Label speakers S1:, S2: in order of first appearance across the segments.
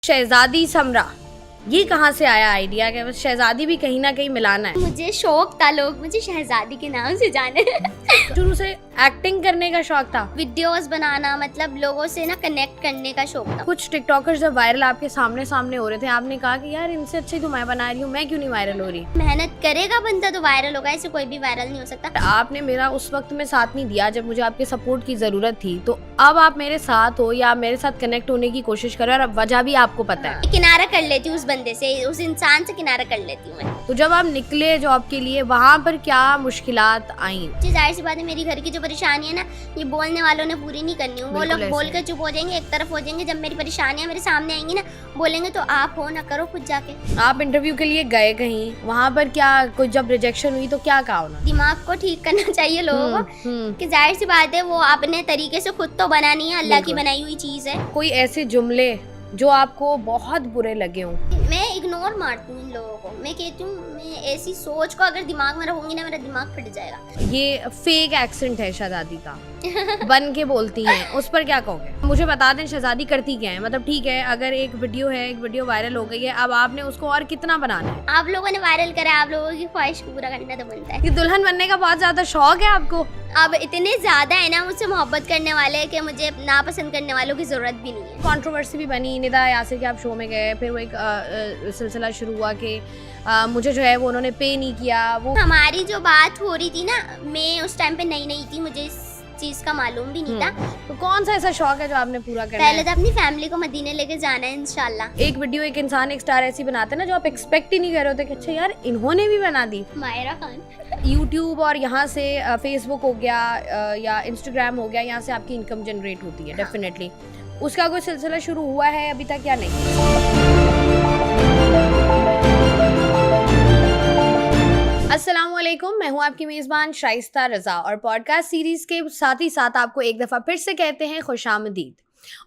S1: शहजादी समरा, ये कहाँ से आया आइडिया कि बस शहजादी भी कहीं ना कहीं मिलाना है?
S2: मुझे शौक था, लोग मुझे शहजादी के नाम से जाने।
S1: शुरू से एक्टिंग करने का शौक था?
S2: वीडियोस बनाना, मतलब लोगों से ना कनेक्ट करने का शौक था।
S1: कुछ टिकटॉकर्स जब वायरल आपके सामने सामने हो रहे थे, आपने कहा कि यार इनसे अच्छी तो मैं बना रही हूँ, मैं क्यों नहीं वायरल हो रही?
S2: मेहनत करेगा बंदा तो वायरल होगा, ऐसे कोई भी वायरल नहीं हो सकता।
S1: आपने मेरा उस वक्त में साथ नहीं दिया जब मुझे आपके सपोर्ट की जरूरत थी, तो अब आप मेरे साथ हो या आप मेरे साथ कनेक्ट होने की कोशिश करो, और अब वजह भी आपको पता है।
S2: किनारा कर लेती हूँ उस बंदे से, उस इंसान से किनारा कर लेती हूँ मैं।
S1: तो जब आप निकले जॉब के लिए, वहाँ पर क्या मुश्किलात आई?
S2: जाहिर सी बात है, मेरी घर की जो परेशानी है ना, ये बोलने वालों ने पूरी नहीं करनी। वो लोग बोल कर चुप हो जाएंगे, एक तरफ हो जाएंगे। जब मेरी परेशानियां मेरे सामने आएंगी ना, बोलेंगे तो आप हो ना, करो खुद जाके।
S1: आप इंटरव्यू के लिए गए कहीं, वहाँ पर क्या कुछ जब रिजेक्शन हुई तो क्या कहा उन्होंने?
S2: दिमाग को ठीक करना चाहिए लोगों को कि जाहिर सी बात है, वो अपने तरीके से खुद तो बना नहीं है, अल्लाह की बनाई हुई चीज है।
S1: कोई ऐसे जुमले जो आपको बहुत बुरे लगे हों?
S2: मैं इग्नोर मारती हूँ इन लोगों को। मैं कहती हूँ, मैं ऐसी सोच को अगर दिमाग में रहूंगी ना, मेरा दिमाग फट जाएगा।
S1: ये फेक एक्सेंट है शहजादी का, बन के बोलती हैं, उस पर क्या कहोगे? मुझे बता दें शहजादी करती क्या है? मतलब ठीक है, अगर एक वीडियो वायरल हो गई है, अब आपने उसको और कितना बनाना है?
S2: आप लोगों ने वायरल करा, आप लोगों की ख्वाहिश को पूरा करना तो बनता है।
S1: कि दुल्हन बनने का बहुत ज्यादा शौक है आपको?
S2: अब इतने ज्यादा है ना मुझसे मोहब्बत करने वाले कि मुझे नापसंद करने वालों की जरूरत भी नहीं है।
S1: कंट्रोवर्सी भी बनी, निदा यासिर के आप शो में गए, फिर वो एक सिलसिला शुरू हुआ कि मुझे जो है वो उन्होंने पे नहीं किया। वो
S2: हमारी जो बात हो रही थी ना, मैं उस टाइम पे नई थी, मुझे इस चीज का मालूम भी नहीं था।
S1: तो कौन सा ऐसा शौक है जो आपने पूरा करना
S2: पहले
S1: है?
S2: तो अपनी फैमिली को मदीने लेके जाना है इंशाल्लाह।
S1: एक वीडियो एक इंसान एक स्टार ऐसी बनाता है ना, जो आप एक्सपेक्ट ही नहीं कर रहे होते कि अच्छा यार इन्होंने भी बना दी।
S2: मायरा खान।
S1: यूट्यूब और यहाँ से फेसबुक हो गया या इंस्टाग्राम हो गया, यहाँ से आपकी इनकम जनरेट होती है डेफिनेटली। उसका कोई सिलसिला शुरू हुआ है अभी तक या नहीं? अस्सलामुअलैकुम, मैं हूँ आपकी मेज़बान शाइस्ता रज़ा, और पॉडकास्ट सीरीज़ के साथ ही साथ आपको एक दफ़ा फिर से कहते हैं खुशामदीद।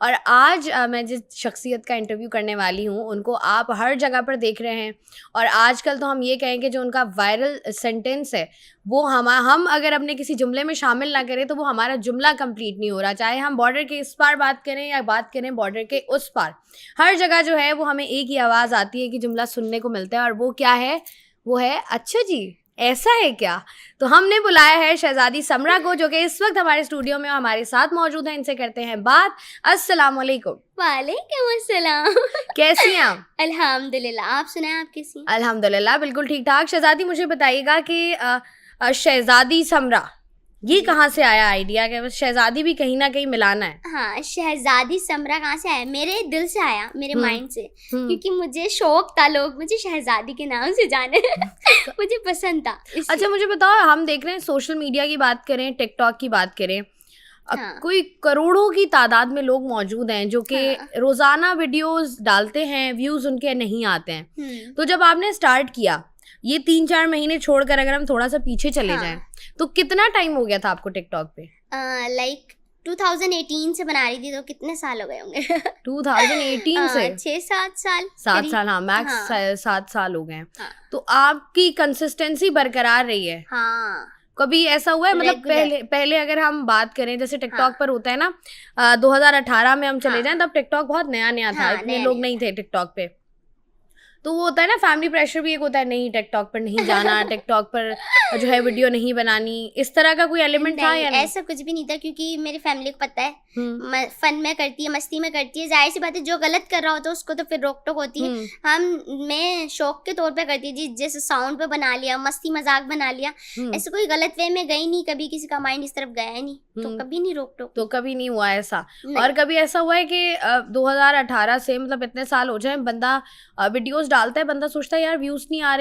S1: और आज मैं जिस शख्सियत का इंटरव्यू करने वाली हूँ, उनको आप हर जगह पर देख रहे हैं, और आजकल तो हम ये कहेंगे जो उनका वायरल सेंटेंस है, वो हम अगर अपने किसी जुमले में शामिल ना करें तो वो हमारा जुमला कंप्लीट नहीं हो रहा। चाहे हम बॉर्डर के इस पार बात करें या बात करें बॉर्डर के उस पार, हर जगह जो है वो हमें एक ही आवाज़ आती है कि जुमला सुनने को मिलता है, और वो क्या है? वो है अच्छा जी, ऐसा है क्या? तो हमने बुलाया है शहजादी समरा को, जो कि इस वक्त हमारे स्टूडियो में हमारे साथ मौजूद हैं। इनसे करते हैं बात। अस्सलाम वालेकुम।
S2: वालेकुम अस्सलाम।
S1: कैसी हैं आप?
S2: अल्हम्दुलिल्लाह, आप सुनाएं, आप कैसी हैं?
S1: अल्हम्दुलिल्लाह बिल्कुल ठीक ठाक। शहजादी मुझे बताइएगा कि शहजादी समरा, ये कहाँ से आया आइडिया कि बस शहजादी भी कहीं ना कहीं मिलाना है?
S2: हाँ, शहजादी समरा कहाँ से आया? मेरे दिल से आया, मेरे माइंड से, क्योंकि मुझे शौक था, लोग मुझे शहजादी के नाम से जाने। मुझे पसंद था।
S1: अच्छा मुझे बताओ, हम देख रहे हैं सोशल मीडिया की बात करें, टिकटॉक की बात करें, कोई करोड़ों की तादाद में लोग मौजूद हैं जो कि रोजाना वीडियोस डालते हैं, व्यूज उनके नहीं आते हैं। तो जब आपने स्टार्ट किया, ये 3-4 महीने छोड़कर अगर हम थोड़ा सा पीछे चले जाएं, तो कितना टाइम हो गया था आपको टिकटॉक पे?
S2: लाइक 2018 से बना रही थी, तो कितने साल हो गए होंगे?
S1: 2018 से
S2: 6-7 साल।
S1: 7 साल, हाँ मैक्स 7 साल हो गए। तो आपकी कंसिस्टेंसी बरकरार रही है?
S2: हाँ।
S1: कभी ऐसा हुआ है, मतलब पहले अगर हम बात करें, जैसे टिकटॉक पर होता है ना, 2018 में हम चले जाएं, तब टिकटॉक बहुत नया था, इतने लोग नहीं थे टिकटॉक पे। तो वो होता है ना, फैमिली प्रेशर भी एक होता है, नहीं टिकटॉक पर नहीं जाना, टिकटॉक पर जो है वीडियो नहीं बनानी, इस तरह का कोई एलिमेंट था या नहीं?
S2: ऐसा कुछ भी नहीं था, क्योंकि मेरी फैमिली को पता है फन में करती है, मस्ती में करती है। जाहिर सी बात है, जो गलत कर रहा होता है उसको तो फिर रोक टोक होती है। मैं शौक के तौर पे करती है, जैसे साउंड पे बना लिया, मस्ती मजाक बना लिया, ऐसे कोई गलत वे में गई नहीं, कभी किसी का माइंड इस तरफ गया नहीं, तो कभी नहीं रोक टोक।
S1: तो कभी नहीं हुआ ऐसा? और कभी ऐसा हुआ है कि 2018 से, मतलब इतने साल हो जाए, बंदा वीडियोस डालता है, बंदा सोचता है यार व्यूज नहीं आ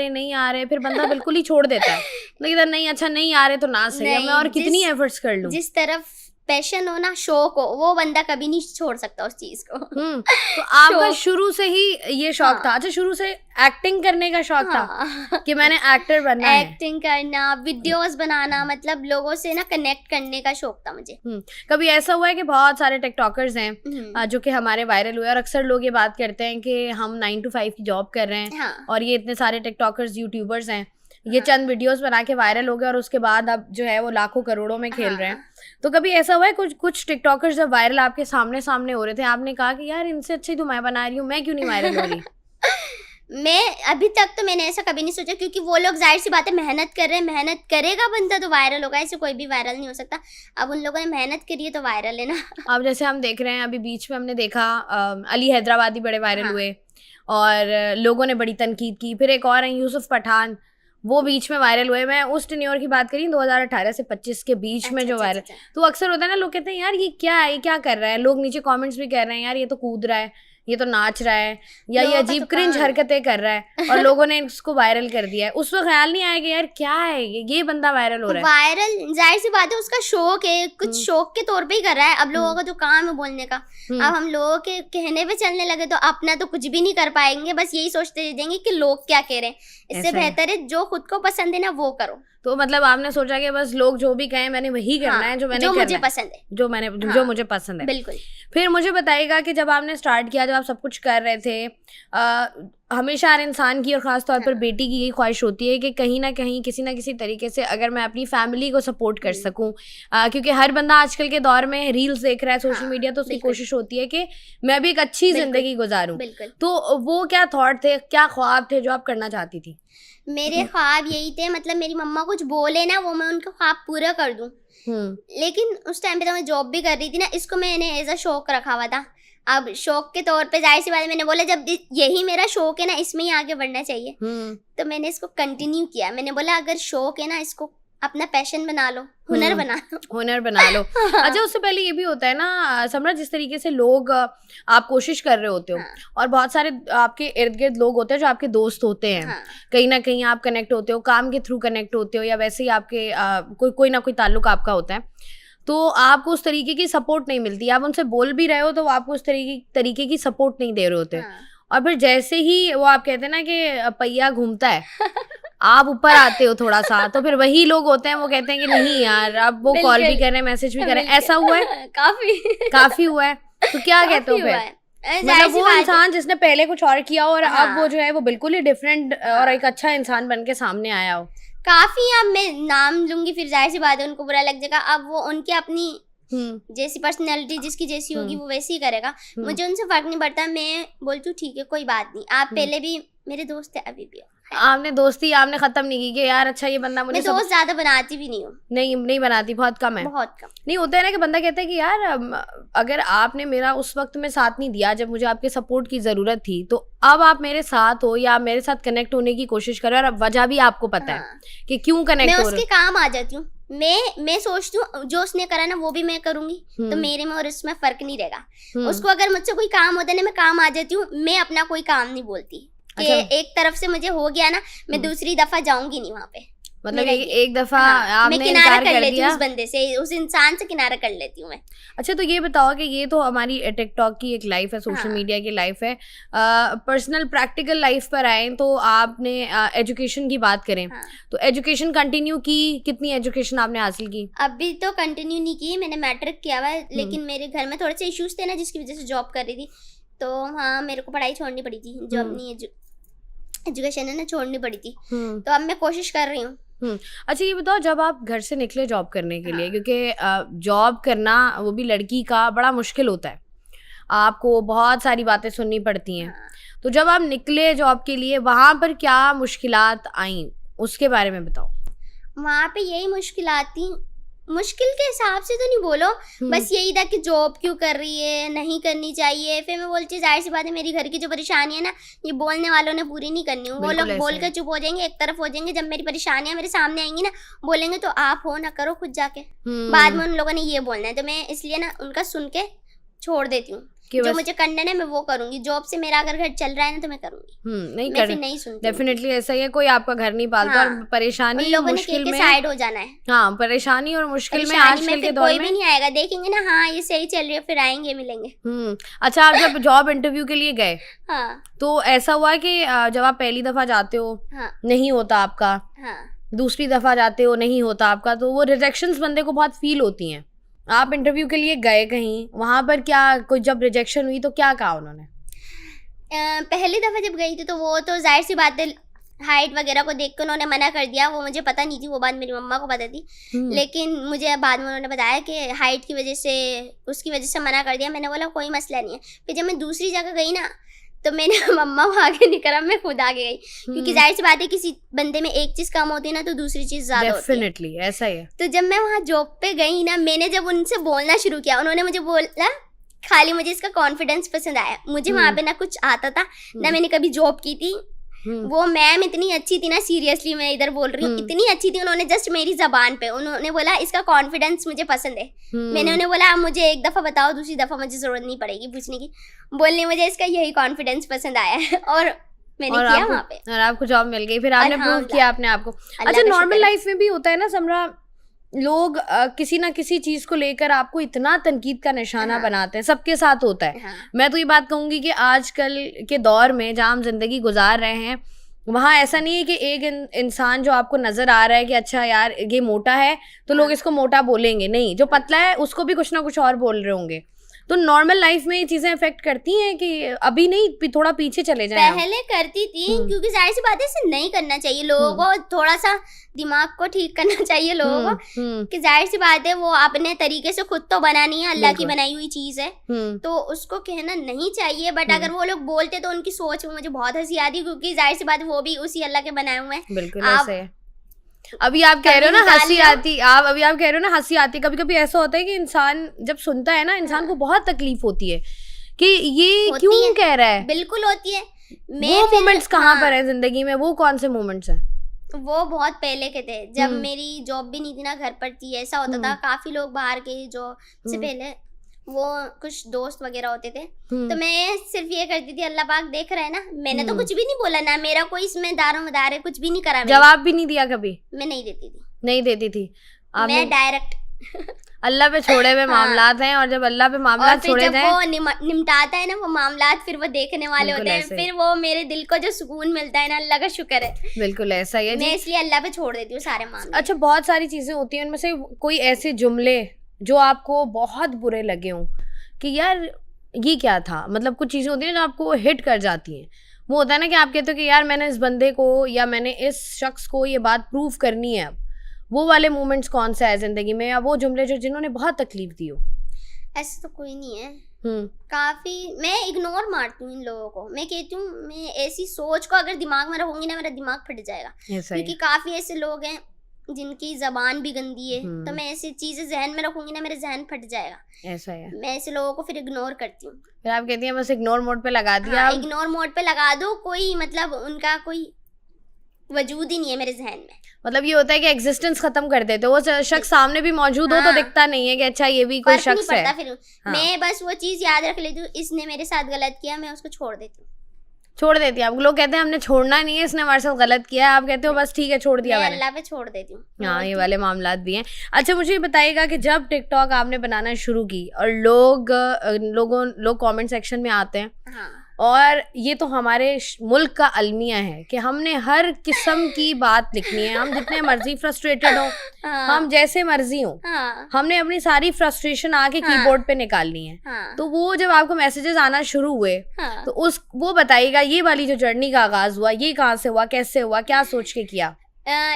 S1: रहे, फिर बंदा बिल्कुल ही छोड़ देता है, लेकिन नहीं, अच्छा नहीं आ रहे तो ना सही, मैं और कितनी एफर्ट्स कर लूं।
S2: जिस तरफ पैशन हो ना, शौक हो, वो बंदा कभी नहीं छोड़ सकता उस चीज को।
S1: तो आपका शुरू से ही ये शौक था? अच्छा, शुरू से एक्टिंग करने का शौक था कि मैंने एक्टर बनना है?
S2: एक्टिंग करना, वीडियोस बनाना, मतलब लोगों से ना कनेक्ट करने का शौक था मुझे।
S1: कभी ऐसा हुआ है कि बहुत सारे टिकटॉकर्स हैं जो कि हमारे वायरल हुए, और अक्सर लोग ये बात करते हैं कि हम 9 to 5 की जॉब कर रहे हैं, और ये इतने सारे टिकटॉकर्स यूट्यूबर्स हैं, ये चंद वीडियोस बना के वायरल हो गए और उसके बाद अब जो है वो लाखों करोड़ों में खेल रहे हैं। तो कभी ऐसा हुआ है कुछ टिकटॉकर्स जब वायरल आपके सामने सामने हो रहे थे, आपने कहा कि यार इनसे अच्छी तो मैं बना रही हूँ, मैं क्यों नहीं वायरल हो रही?
S2: मैं अभी तक तो मैंने ऐसा कभी नहीं सोचा, क्योंकि वो लोग जाहिर सी बात है मेहनत कर रहे हैं, मेहनत करेगा बंदा तो वायरल होगा, ऐसे कोई भी वायरल नहीं हो सकता। अब उन लोगों ने मेहनत करी है तो वायरल है ना।
S1: अब जैसे हम देख रहे हैं, अभी बीच में हमने देखा अली हैदराबादी बड़े वायरल हुए और लोगों ने बड़ी तनकीद की। फिर एक और हैं यूसुफ पठान, वो बीच में वायरल हुए। मैं उस टेन्योर की बात करी 2018 से 25 के बीच में जो वायरल। तो अक्सर होता है ना, लोग कहते हैं यार ये क्या है, ये क्या कर रहा है। लोग नीचे कमेंट्स भी कर रहे हैं यार ये तो कूद रहा है, ये तो नाच रहा है, या ये अजीब क्रिंज हरकतें कर रहा है, और लोगों ने इसको वायरल कर दिया है। उस वक्त ख्याल नहीं आया कि यार क्या है ये बंदा वायरल हो रहा है।
S2: वायरल जाहिर सी बात है उसका शौक है, कुछ शौक के तौर पे ही कर रहा है। अब लोगों का जो काम है बोलने का, अब हम लोगों के कहने पे चलने लगे तो अपना तो कुछ भी नहीं कर पाएंगे, बस यही सोचते रह जाएंगे कि लोग क्या कह रहे हैं। इससे बेहतर है जो खुद को पसंद है ना वो करो।
S1: तो मतलब आपने सोचा कि बस लोग जो भी कहें मैंने वही करना है, जो मुझे पसंद है, जो मुझे पसंद है।
S2: बिल्कुल।
S1: फिर मुझे बताइएगा कि जब आपने स्टार्ट किया, जब आप सब कुछ कर रहे थे, हमेशा हर इंसान की और ख़ास तौर पर बेटी की यही ख्वाहिश होती है कि कहीं ना कहीं किसी ना किसी तरीके से अगर मैं अपनी फैमिली को सपोर्ट कर सकूं, क्योंकि हर बंदा आजकल के दौर में रील्स देख रहा है, सोशल मीडिया, तो उसकी कोशिश होती है कि मैं भी एक अच्छी ज़िंदगी गुजारूं। तो वो क्या थॉट थे, क्या ख्वाब थे जो आप करना चाहती थी?
S2: मेरे ख्वाब यही थे, मतलब मेरी मम्मा कुछ बोले ना वो मैं उनका ख्वाब पूरा कर दूं। लेकिन उस टाइम पे तो मैं जॉब भी कर रही थी ना, इसको मैंने एज अ शौक रखा हुआ था। अब शौक के तौर पे जाहिर सी बात है, मैंने बोला जब यही मेरा शौक है ना, इसमें ही आगे बढ़ना चाहिए। तो मैंने इसको कंटिन्यू किया। मैंने बोला अगर शौक है ना, इसको अपना पैशन बना लो, हुनर बना लो। अच्छा, उससे पहले ये भी होता है ना समरा, जिस तरीके से लोग आप कोशिश कर रहे होते हो और बहुत सारे आपके इर्द गिर्द लोग होते हैं जो आपके दोस्त होते हैं, कहीं ना कहीं आप कनेक्ट होते हो, काम के थ्रू कनेक्ट होते हो, या वैसे ही आपके कोई ना कोई ताल्लुक आपका होता है, तो आपको उस तरीके की सपोर्ट नहीं मिलती। आप उनसे बोल भी रहे हो तो आपको उस तरीके की सपोर्ट नहीं दे रहे होते। और फिर जैसे ही वो आप कहते हैं ना कि पहिया घूमता है, आप ऊपर आते हो थोड़ा सा, तो फिर वही लोग होते हैं वो कहते हैं कि नहीं यार, अब वो कॉल भी कर रहे हैं, मैसेज भी कर रहे हैं। ऐसा हुआ है? काफी हुआ है। तो क्या कहते हो फिर? मतलब वो इंसान जिसने पहले कुछ और किया और अब वो जो है वो बिल्कुल ही डिफरेंट और एक अच्छा इंसान बन के सामने आया हो। काफी, अब मैं नाम लूंगी फिर जाहिर सी बात है उनको बुरा लग जाएगा। अब वो उनकी अपनी जैसी पर्सनैलिटी जिसकी जैसी होगी वो वैसे ही करेगा। मुझे उनसे फर्क नहीं पड़ता। मैं बोलती हूँ ठीक है कोई बात नहीं, आप पहले भी मेरे दोस्त है, अभी भी हो।
S1: आपने दोस्ती आपने खत्म नहीं की कि यार अच्छा ये बंदा मुझे।
S2: मैं दोस्त ज्यादा बनाती भी नहीं हूँ।
S1: नहीं बनाती, बहुत कम है।
S2: बहुत कम।
S1: नहीं होता है ना कि बंदा कहता है कि यार अगर आपने मेरा उस वक्त में साथ नहीं दिया जब मुझे आपके सपोर्ट की जरूरत थी, तो अब आप मेरे साथ हो या मेरे साथ कनेक्ट होने की कोशिश करो, और अब वजह भी आपको पता है कि क्यों कनेक्ट हो रहे हो।
S2: मैं उसके काम आ जाती हूँ। मैं सोचती हूँ जो उसने करा ना वो भी मैं करूंगी, तो मेरे में और इसमें फर्क नहीं रहेगा। उसको अगर मुझसे कोई काम होता है ना, मैं काम आ जाती हूँ। मैं अपना कोई काम नहीं बोलती कि एक तरफ से मुझे हो गया ना, मैं दूसरी दफा जाऊंगी नहीं वहां पे।
S1: मतलब एक दफा आपने इनकार कर दिया,
S2: उस बंदे से, उस इंसान से किनारा कर लेती हूँ मैं।
S1: अच्छा, तो ये बताओ कि ये तो हमारी टिकटॉक की एक लाइफ है, सोशल मीडिया की लाइफ है। पर्सनल प्रैक्टिकल लाइफ पर आए तो आपने एजुकेशन की बात करें तो एजुकेशन कंटिन्यू की, कितनी एजुकेशन आपने हासिल की?
S2: अभी तो कंटिन्यू नहीं की, मैंने मैट्रिक किया हुआ है, लेकिन मेरे घर में थोड़े से इश्यूज थे ना जिसकी वजह से जॉब कर रही थी, तो हाँ मेरे को पढ़ाई छोड़नी पड़ी थी। जो अपनी एजुकेशन है ना छोड़नी पड़ी थी, तो अब मैं कोशिश कर रही हूँ।
S1: अच्छा, ये बताओ जब आप घर से निकले जॉब करने के लिए, क्योंकि जॉब करना वो भी लड़की का बड़ा मुश्किल होता है, आपको बहुत सारी बातें सुननी पड़ती हैं। तो जब आप निकले जॉब के लिए, वहाँ पर क्या मुश्किलात आई उसके बारे में बताओ।
S2: वहाँ पे यही मुश्किलात थी, मुश्किल के हिसाब से तो नहीं बोलो, बस यही था कि जॉब क्यों कर रही है, नहीं करनी चाहिए। फिर मैं बोलती हूँ जाहिर सी बात है मेरी घर की जो परेशानी है ना, ये बोलने वालों ने पूरी नहीं करनी। वो लोग बोल कर चुप हो जाएंगे, एक तरफ हो जाएंगे। जब मेरी परेशानियां मेरे सामने आएंगी ना, बोलेंगे तो आप हो ना करो खुद जाके। बाद में उन लोगों ने ये बोलना है, तो मैं इसलिए ना उनका सुन के छोड़ देती हूँ। जो मुझे करना है मैं वो करूंगी। जॉब से मेरा अगर घर चल रहा है ना तो मैं करूंगी। नहीं सुनती।
S1: डेफिनेटली ऐसा ही है, कोई आपका घर नहीं पालता। और परेशानी मुश्किल में
S2: साइड हो जाना है।
S1: हाँ, परेशानी और मुश्किल में आजकल के दौर में
S2: कोई भी नहीं आएगा, देखेंगे ना हाँ ये सही चल रही है, फिर आएंगे मिलेंगे।
S1: अच्छा, आप जब जॉब इंटरव्यू के लिए गए तो ऐसा हुआ कि जब आप पहली दफा जाते हो नहीं होता आपका, दूसरी दफा जाते हो नहीं होता आपका, तो वो रिजेक्शंस बंदे को बहुत फील होती हैं। आप इंटरव्यू के लिए गए कहीं, वहां पर क्या कोई जब रिजेक्शन हुई तो क्या कहा उन्होंने?
S2: पहली दफा जब गई थी तो वो तो जाहिर सी बात है हाइट वगैरह को देख के उन्होंने मना कर दिया। वो मुझे पता नहीं थी, वो बात मेरी मम्मा को पता थी, लेकिन मुझे बाद में उन्होंने बताया कि हाइट की वजह से, उसकी वजह से मना कर दिया। मैंने बोला कोई मसला नहीं है। फिर जब मैं दूसरी जगह गई ना, तो मैंने मम्मा वहाँ आगे नहीं करा, मैं खुद आगे गई, क्योंकि जाहिर सी बात है किसी बंदे में एक चीज कम होती है ना तो दूसरी चीज ज्यादा होती है।
S1: डेफिनेटली ऐसा ही है।
S2: तो जब मैं वहाँ जॉब पे गई ना, मैंने जब उनसे बोलना शुरू किया, उन्होंने मुझे बोला, खाली मुझे इसका कॉन्फिडेंस पसंद आया। मुझे वहाँ पे ना कुछ आता था, ना मैंने कभी जॉब की थी। वो मैम इतनी अच्छी थी ना, सीरियसली मैं इधर बोल रही हूँ, इतनी अच्छी थी। उन्होंने जस्ट मेरी जबान पे उन्होंने बोला इसका कॉन्फिडेंस मुझे पसंद है। मैंने उन्हें बोला आप मुझे एक दफा बताओ, दूसरी दफा मुझे जरूरत नहीं पड़ेगी पूछने की। बोलने मुझे इसका यही कॉन्फिडेंस पसंद आया है और मैंने किया वहाँ पे,
S1: और आपको जॉब मिल गई। फिर आपने प्रूव किया अपने आप को। अच्छा, नॉर्मल लाइफ में भी होता है ना समरा, लोग किसी ना किसी चीज को लेकर आपको इतना तनकीद का निशाना बनाते हैं, सबके साथ होता है। मैं तो ये बात कहूंगी कि आजकल के दौर में जहाँ हम जिंदगी गुजार रहे हैं, वहाँ ऐसा नहीं है कि एक इंसान जो आपको नजर आ रहा है कि अच्छा यार ये मोटा है तो लोग इसको मोटा बोलेंगे, नहीं, जो पतला है उसको भी कुछ ना कुछ और बोल रहे होंगे। तो नॉर्मल लाइफ में ये चीजें अफेक्ट करती हैं कि अभी नहीं, थोड़ा पीछे चले जाएं?
S2: पहले करती थी, क्योंकि जाहिर सी बात है इसे नहीं करना चाहिए। लोगों को थोड़ा सा दिमाग को ठीक करना चाहिए लोगों को, कि जाहिर सी बात है वो अपने तरीके से खुद तो बनानी है, अल्लाह की बनाई हुई चीज है, तो उसको कहना नहीं चाहिए। बट अगर वो लोग बोलते तो उनकी सोच में मुझे बहुत हंसी आती, क्योंकि जाहिर सी बात है वो भी उसी अल्लाह के बनाए हुए हैं।
S1: बिल्कुल ऐसे है। अभी आप कह रहे हो ना हंसी आती, अभी आप कह रहे हो ना हंसी आती, कभी कभी ऐसा होता है कि इंसान जब सुनता है ना, इंसान को बहुत तकलीफ होती है कि ये क्यों कह रहा है।
S2: बिल्कुल होती है।
S1: वो मोमेंट्स कहाँ पर है जिंदगी में, वो कौन से मोमेंट्स हैं?
S2: वो बहुत पहले के थे, जब मेरी जॉब भी नहीं थी ना, घर पर थी। ऐसा होता था काफी लोग बाहर के जो से पहले वो कुछ दोस्त वगैरह होते थे, तो मैं सिर्फ ये करती थी अल्लाह पाक देख रहा है ना, मैंने तो कुछ भी नहीं बोला ना, मेरा कोई इसमें दारोमदार है, कुछ भी नहीं करा।
S1: जवाब भी नहीं दिया कभी?
S2: मैं नहीं देती थी।
S1: नहीं देती थी
S2: मैं डायरेक्ट
S1: अल्लाह पे छोड़े हुए मामलात हैं, और जब अल्लाह पे मामलात छोड़े जाए,
S2: वो निमटाता है ना वो मामलात, फिर वो देखने वाले होते हैं, फिर वो मेरे दिल को जो सुकून मिलता है ना, अल्लाह का शुक्र है।
S1: बिल्कुल ऐसा ही है।
S2: मैं इसलिए अल्लाह पे छोड़ देती हूँ सारे मामले।
S1: अच्छा, बहुत सारी चीजें होती हैं, उनमें से कोई ऐसे जुमले जो आपको बहुत बुरे लगे हों कि यार ये क्या था, मतलब कुछ चीजें होती हैं जो आपको हिट कर जाती हैं। वो होता है ना कि आप कहते हो कि यार मैंने इस बंदे को या मैंने इस शख्स को ये बात प्रूव करनी है। वो वाले मोमेंट्स कौन सा है जिंदगी में, या वो जुमले जो जिन्होंने बहुत तकलीफ दी हो?
S2: ऐसा तो कोई नहीं है। काफी मैं इग्नोर मारती हूँ इन लोगों को। मैं कहती हूँ मैं ऐसी सोच को अगर दिमाग में रखूंगी ना, मेरा दिमाग फट जाएगा, क्योंकि काफी ऐसे लोग हैं जिनकी जबान भी गंदी है, तो मैं ऐसी चीजें जहन में रखूंगी ना, मेरा जहन फट जाएगा।
S1: ऐसा है।
S2: मैं ऐसे लोगों को फिर इग्नोर करती हूँ।
S1: फिर आप कहती हैं बस इग्नोर मोड पे लगा दिया।
S2: हाँ, इग्नोर मोड पे लगा दो, कोई मतलब उनका कोई वजूद ही नहीं है मेरे जहन में।
S1: मतलब ये होता है कि एग्जिस्टेंस खत्म कर देते हो, वो शख्स सामने भी मौजूद हो तो दिखता नहीं है कि अच्छा ये भी कोई शख्स है।
S2: फिर मैं बस वो चीज याद रख लेती हूँ, इसने मेरे साथ गलत किया, मैं उसको छोड़ देती हूँ।
S1: छोड़ देती है आप? लोग कहते हैं हमने छोड़ना नहीं है, इसने हमारे साथ गलत किया है, आप कहते हो बस ठीक है छोड़ दिया मैंने,
S2: अल्लाह पे छोड़ देती हूँ।
S1: हाँ, ये वाले मामलात भी हैं। अच्छा, मुझे ये बताइएगा कि जब टिकटॉक आपने बनाना शुरू की और लोग कमेंट सेक्शन में आते हैं, और ये तो हमारे मुल्क का अलमिया है कि हमने हर किस्म की बात लिखनी है, हम जितने मर्जी फ्रस्ट्रेटेड हो, हम जैसे मर्जी हो, हमने अपनी सारी फ्रस्ट्रेशन आके कीबोर्ड पे निकालनी है। तो वो जब आपको मैसेजेस आना शुरू हुए, तो वो बताइएगा ये वाली जो जर्नी का आगाज हुआ, ये कहाँ से हुआ, कैसे हुआ, क्या सोच के किया?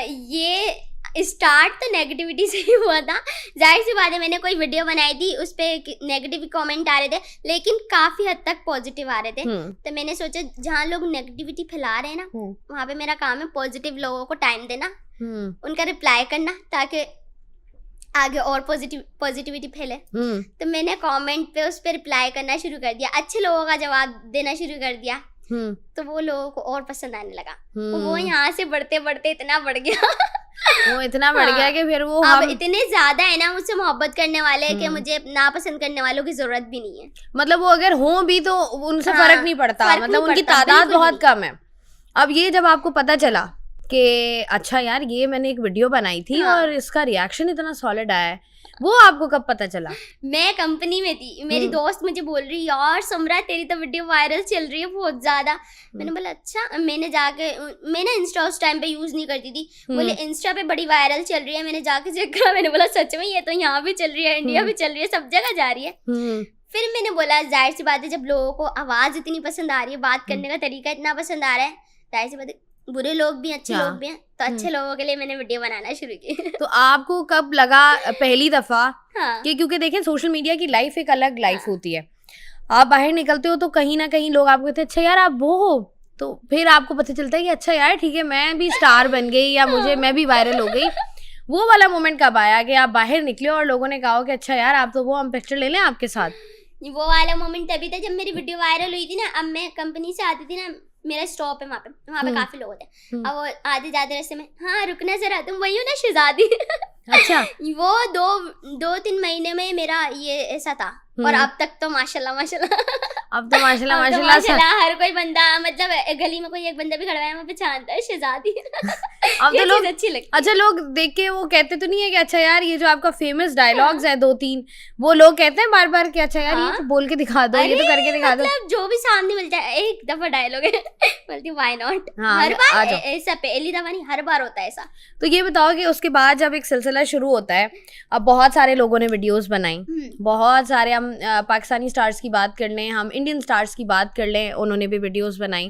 S2: ये स्टार्ट तो नेगेटिविटी से ही हुआ था। जाहिर सी बात है, मैंने कोई वीडियो बनाई थी, उस पे नेगेटिव कमेंट आ रहे थे, लेकिन काफी हद तक पॉजिटिव आ रहे थे। तो मैंने सोचा जहाँ लोग नेगेटिविटी फैला रहे हैं ना, वहाँ पे मेरा काम है पॉजिटिव लोगों को टाइम देना, उनका रिप्लाई करना, ताकि आगे और पॉजिटिविटी फैले। तो मैंने कमेंट पे उस पे रिप्लाई करना शुरू कर दिया, अच्छे लोगों का जवाब देना शुरू कर दिया, तो वो लोगों को और पसंद आने लगा। वो यहाँ से बढ़ते बढ़ते इतना बढ़ गया
S1: वो इतना बढ़ गया कि फिर वो
S2: अब इतने ज्यादा है ना मुझसे मोहब्बत करने वाले कि मुझे नापसंद करने वालों की जरूरत भी नहीं है।
S1: मतलब वो अगर हो भी तो उनसे फर्क नहीं पड़ता, मतलब उनकी तादाद बहुत कम है। अब ये जब आपको पता चला कि अच्छा यार ये मैंने एक वीडियो बनाई थी और इसका रिएक्शन इतना सॉलिड आया है, वो आपको कब पता चला?
S2: मैं कंपनी में थी, मेरी दोस्त मुझे बोल रही यार समरा तेरी तो वीडियो वायरल चल रही है बहुत ज्यादा। मैंने बोला अच्छा। मैंने जाके, मैं ना इंस्टा उस टाइम पे यूज नहीं करती थी, बोले इंस्टा पे बड़ी वायरल चल रही है। मैंने जाके चेक करा, मैंने बोला सच में ये तो यहाँ भी चल रही है, इंडिया भी चल रही है, सब जगह जा रही है। फिर मैंने बोला जाहिर सी बात है, जब लोगों को आवाज इतनी पसंद आ रही है, बात करने का तरीका इतना पसंद आ रहा है, जाहिर सी बात है बुरे लोग भी अच्छे
S1: हाँ।
S2: लोग भी हैं, तो अच्छे लोगों के लिए मैंने वीडियो बनाना शुरू की।
S1: तो आपको कब लगा पहली दफा
S2: हाँ
S1: कि, क्योंकि देखें सोशल मीडिया की लाइफ एक अलग लाइफ
S2: हाँ।
S1: होती है, आप बाहर निकलते हो तो कहीं ना कहीं लोग आपको कहते हैं अच्छा यार आप वो हो, तो फिर आपको पता चलता है कि अच्छा यार ठीक है मैं भी स्टार बन गई या मुझे मैं भी वायरल हो गई। वो वाला मोमेंट कब आया कि आप बाहर निकले और लोगों ने कहा कि अच्छा यार आप तो वो, हम पिक्चर ले लें आपके साथ?
S2: वो वाला मोमेंट तभी था जब मेरी वीडियो वायरल हुई थी ना। अब मैं कंपनी से आती थी ना, मेरा स्टॉप है वहाँ पे काफी लोग होते हैं। अब वो आते जाते रास्ते में, हाँ रुकना जरा, तुम वही हो ना शहजादी?
S1: अच्छा।
S2: वो 2-3 महीने में मेरा ये ऐसा था। और अब तक तो माशाल्लाह माशाल्लाह
S1: अब तो माशाल्लाह
S2: अब तो
S1: माशाल्लाह
S2: हर कोई बंदा, मतलब गली में कोई एक बंदा भी खड़ा है मैं पहचानता है शहजादी।
S1: अब तो
S2: ये
S1: लोग
S2: चीज़ अच्छी लगती है।
S1: अच्छा लोग देख के वो कहते तो नहीं है कि अच्छा यार ये जो आपका फेमस डायलॉग्स है 2-3, वो लोग कहते हैं बार बार कि अच्छा यार ये तो बोल के दिखा दो, ये तो करके दिखा दो।
S2: मतलब जो भी सामने मिल जाए एक दफा डायलॉग है बोलती व्हाई नॉट।
S1: हाँ,
S2: हर बार
S1: आ जाओ।
S2: ऐसा पहली दफा नहीं, हर बार होता है ऐसा।
S1: तो ये बताओ कि उसके बाद जब एक सिलसिला शुरू होता है, अब बहुत सारे लोगों ने वीडियोस बनाई, बहुत सारे, हम पाकिस्तानी स्टार्स की बात कर लें, हम इंडियन स्टार्स की बात कर लें, उन्होंने भी वीडियोस बनाई।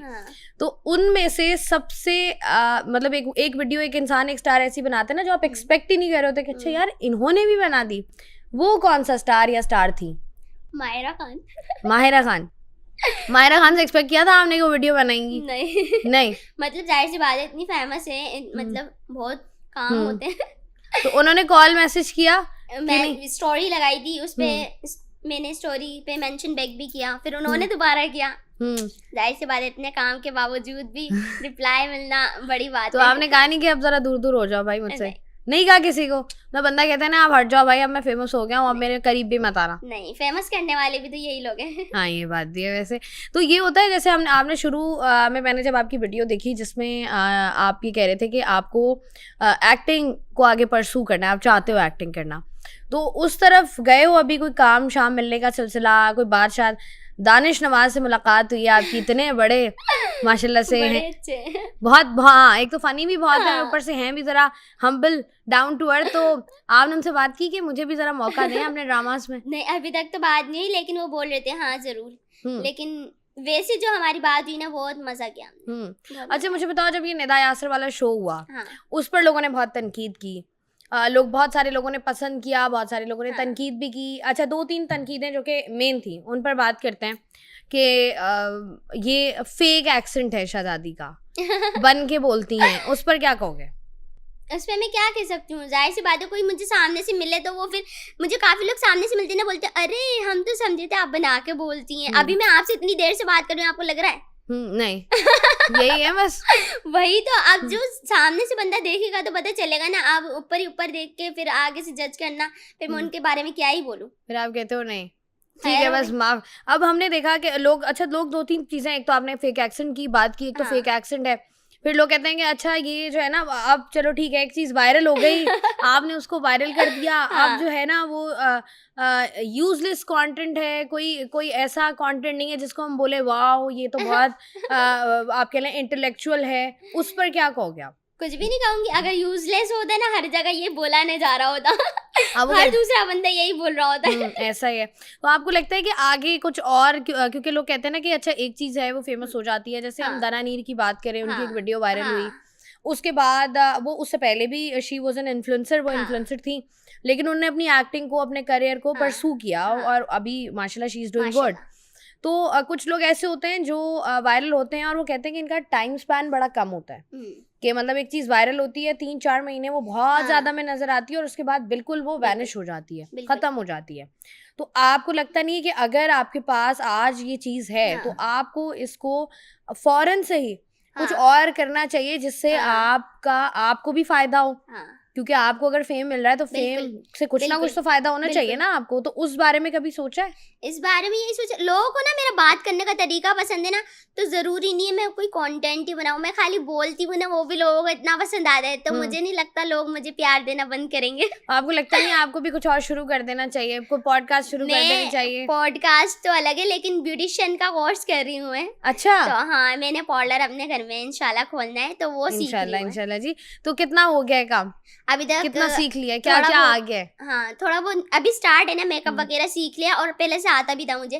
S1: तो उनमें से सबसे मतलब एक वीडियो एक इंसान एक स्टार ऐसी बनाता है ना जो आप एक्सपेक्ट ही नहीं कर रहे होते कि अच्छा यार इन्होंने भी बना दी। वो कौन सा स्टार या स्टार थी?
S2: माहिरा खान।
S1: माहिरा खान। माहिरा खान से एक्सपेक्ट किया था आपने कि वो वीडियो बनाएंगी? नहीं
S2: मतलब जाहिर सी बात है, इतनी फेमस है, मतलब बहुत काम होते हैं।
S1: तो उन्होंने कॉल मैसेज किया?
S2: मैं स्टोरी लगाई थी, उस पे मैंने स्टोरी पे मेंशन बैक भी किया, फिर उन्होंने दोबारा किया। जाहिर सी बात है, इतने काम के बावजूद भी रिप्लाई मिलना बड़ी बात
S1: तो
S2: है।
S1: आपने कहा नहीं कि अब जरा दूर दूर हो जाओ भाई मुझसे? नहीं कहा किसी को? ना बंदा कहता है ना आप हट जाओ भाई, अब मैं फेमस हो गया हूँ, अब मेरे करीब भी मत आना।
S2: नहीं, फेमस करने वाले भी तो यही लोग हैं।
S1: हाँ ये बात भी है वैसे। तो ये होता है जैसे आपने शुरू में, मैंने जब आपकी वीडियो देखी जिसमें आप ये कह रहे थे कि आपको एक्टिंग को आगे परसू करना है, आप चाहते हो एक्टिंग करना, तो उस तरफ गए हो? अभी कोई काम शाम मिलने का सिलसिला, कोई बात, शायद दानिश नवाज से मुलाकात हुई है आपकी, इतने बड़े माशाल्लाह से हैं, बहुत, हाँ एक तो फनी भी बहुत है, ऊपर से हैं भी जरा हम्बल डाउन टू अर्थ। तो आपने उनसे बात की कि मुझे भी जरा मौका दें अपने ड्रामास में?
S2: नहीं, अभी तक तो बात नहीं हुई, लेकिन वो बोल रहे थे हाँ जरूर। लेकिन वैसे जो हमारी बात हुई ना, बहुत मजा किया।
S1: अच्छा मुझे बताओ, जब ये निदा यासर वाला शो हुआ,
S2: हाँ।
S1: उस पर लोगों ने बहुत तनकीद की, लोग, बहुत सारे लोगों ने पसंद किया, बहुत सारे लोगों ने तनकीद भी की। अच्छा 2-3 तनकीदें जो कि मेन थी उन पर बात करते हैं कि ये फेक एक्सेंट है शहजादी का, बन के बोलती हैं, उस पर क्या कहोगे?
S2: उस पर मैं क्या कह सकती हूँ, जाहिर सी बात है, कोई मुझे सामने से मिले तो वो, फिर मुझे काफी लोग सामने से मिलते ना, बोलते अरे हम तो समझे थे आप बना के बोलती हैं। अभी मैं आपसे इतनी देर से बात कर रही हूँ, आपको लग रहा है?
S1: नहीं यही है बस।
S2: वही तो, अब जो सामने से बंदा देखेगा तो पता चलेगा ना। आप ऊपर ही ऊपर देख के फिर आगे से जज करना, फिर मैं उनके बारे में क्या ही बोलूं।
S1: फिर आप कहते हो नहीं ठीक है बस माफ। अब हमने देखा कि लोग, अच्छा लोग 2-3 चीजें, एक तो आपने फेक एक्सेंट की बात की, एक तो फेक एक्सेंट है, फिर लोग कहते हैं कि अच्छा ये जो है ना, अब चलो ठीक है एक चीज वायरल हो गई, आपने उसको वायरल कर दिया, अब जो है ना वो यूजलेस कंटेंट है, कोई ऐसा कंटेंट नहीं है जिसको हम बोले वाओ ये तो बहुत आप कह लें इंटेलेक्चुअल है, उस पर क्या कहोगे आप?
S2: कुछ भी नहीं कहूंगी। अगर यूजलेस होता ना, हर जगह ये बोला नहीं जा रहा होता, हर दूसरा बंदा यही बोल रहा होता है।
S1: ऐसा ही है। तो आपको लगता है कि आगे कुछ और, क्योंकि लोग कहते हैं ना कि अच्छा एक चीज है वो फेमस हो जाती है, जैसे हम दाना नीर की बात करें, उनकी एक वीडियो वायरल हुई, उसके बाद वो, उससे पहले भी शी वॉज एन इन्फ्लुएंसर, वो इन्फ्लुएंसर थी, लेकिन उन्होंने अपनी एक्टिंग को, अपने करियर को परसू किया, और अभी माशाल्लाह शी इज डूइंग गुड। तो कुछ लोग ऐसे होते हैं जो वायरल होते हैं और वो कहते हैं कि इनका टाइम स्पैन बड़ा कम होता है, कि मतलब एक चीज वायरल होती है 3-4 महीने वो बहुत ज्यादा में नजर आती है और उसके बाद बिल्कुल वो वैनिश हो जाती है, खत्म हो जाती है। तो आपको लगता नहीं है कि अगर आपके पास आज ये चीज है तो आपको इसको फौरन से ही कुछ और करना चाहिए जिससे आपको भी फायदा हो? क्योंकि आपको अगर फेम मिल रहा है तो फेम से कुछ ना कुछ तो फायदा होना चाहिए ना आपको। तो उस बारे में कभी सोचा है?
S2: इस बारे में यही सोचा, लोगों को ना मेरा बात करने का तरीका पसंद है ना, तो जरूरी नहीं है मैं कोई कंटेंट ही बनाऊं, मैं खाली बोलती हूँ ना, वो भी लोगों को इतना पसंद आता है, तो मुझे नहीं लगता लोग मुझे प्यार देना बंद करेंगे।
S1: आपको लगता नहीं आपको भी कुछ और शुरू कर देना चाहिए, कोई पॉडकास्ट शुरू कर देनी चाहिए?
S2: पॉडकास्ट तो अलग है, लेकिन ब्यूटिशियन का कोर्स कर रही हूँ मैं।
S1: अच्छा।
S2: तो हाँ, मैंने पार्लर अपने घर में इंशाल्लाह खोलना है, तो वो सीख रही हूँ।
S1: इंशाल्लाह जी। तो कितना हो गया है काम?
S2: अभी तक
S1: कितना सीख लिया, क्या
S2: थोड़ा
S1: क्या आ
S2: बहुत-
S1: गया है?
S2: हाँ थोड़ा बहुत अभी स्टार्ट है ना, मेकअप वगैरह सीख लिया और पहले से आता भी था मुझे।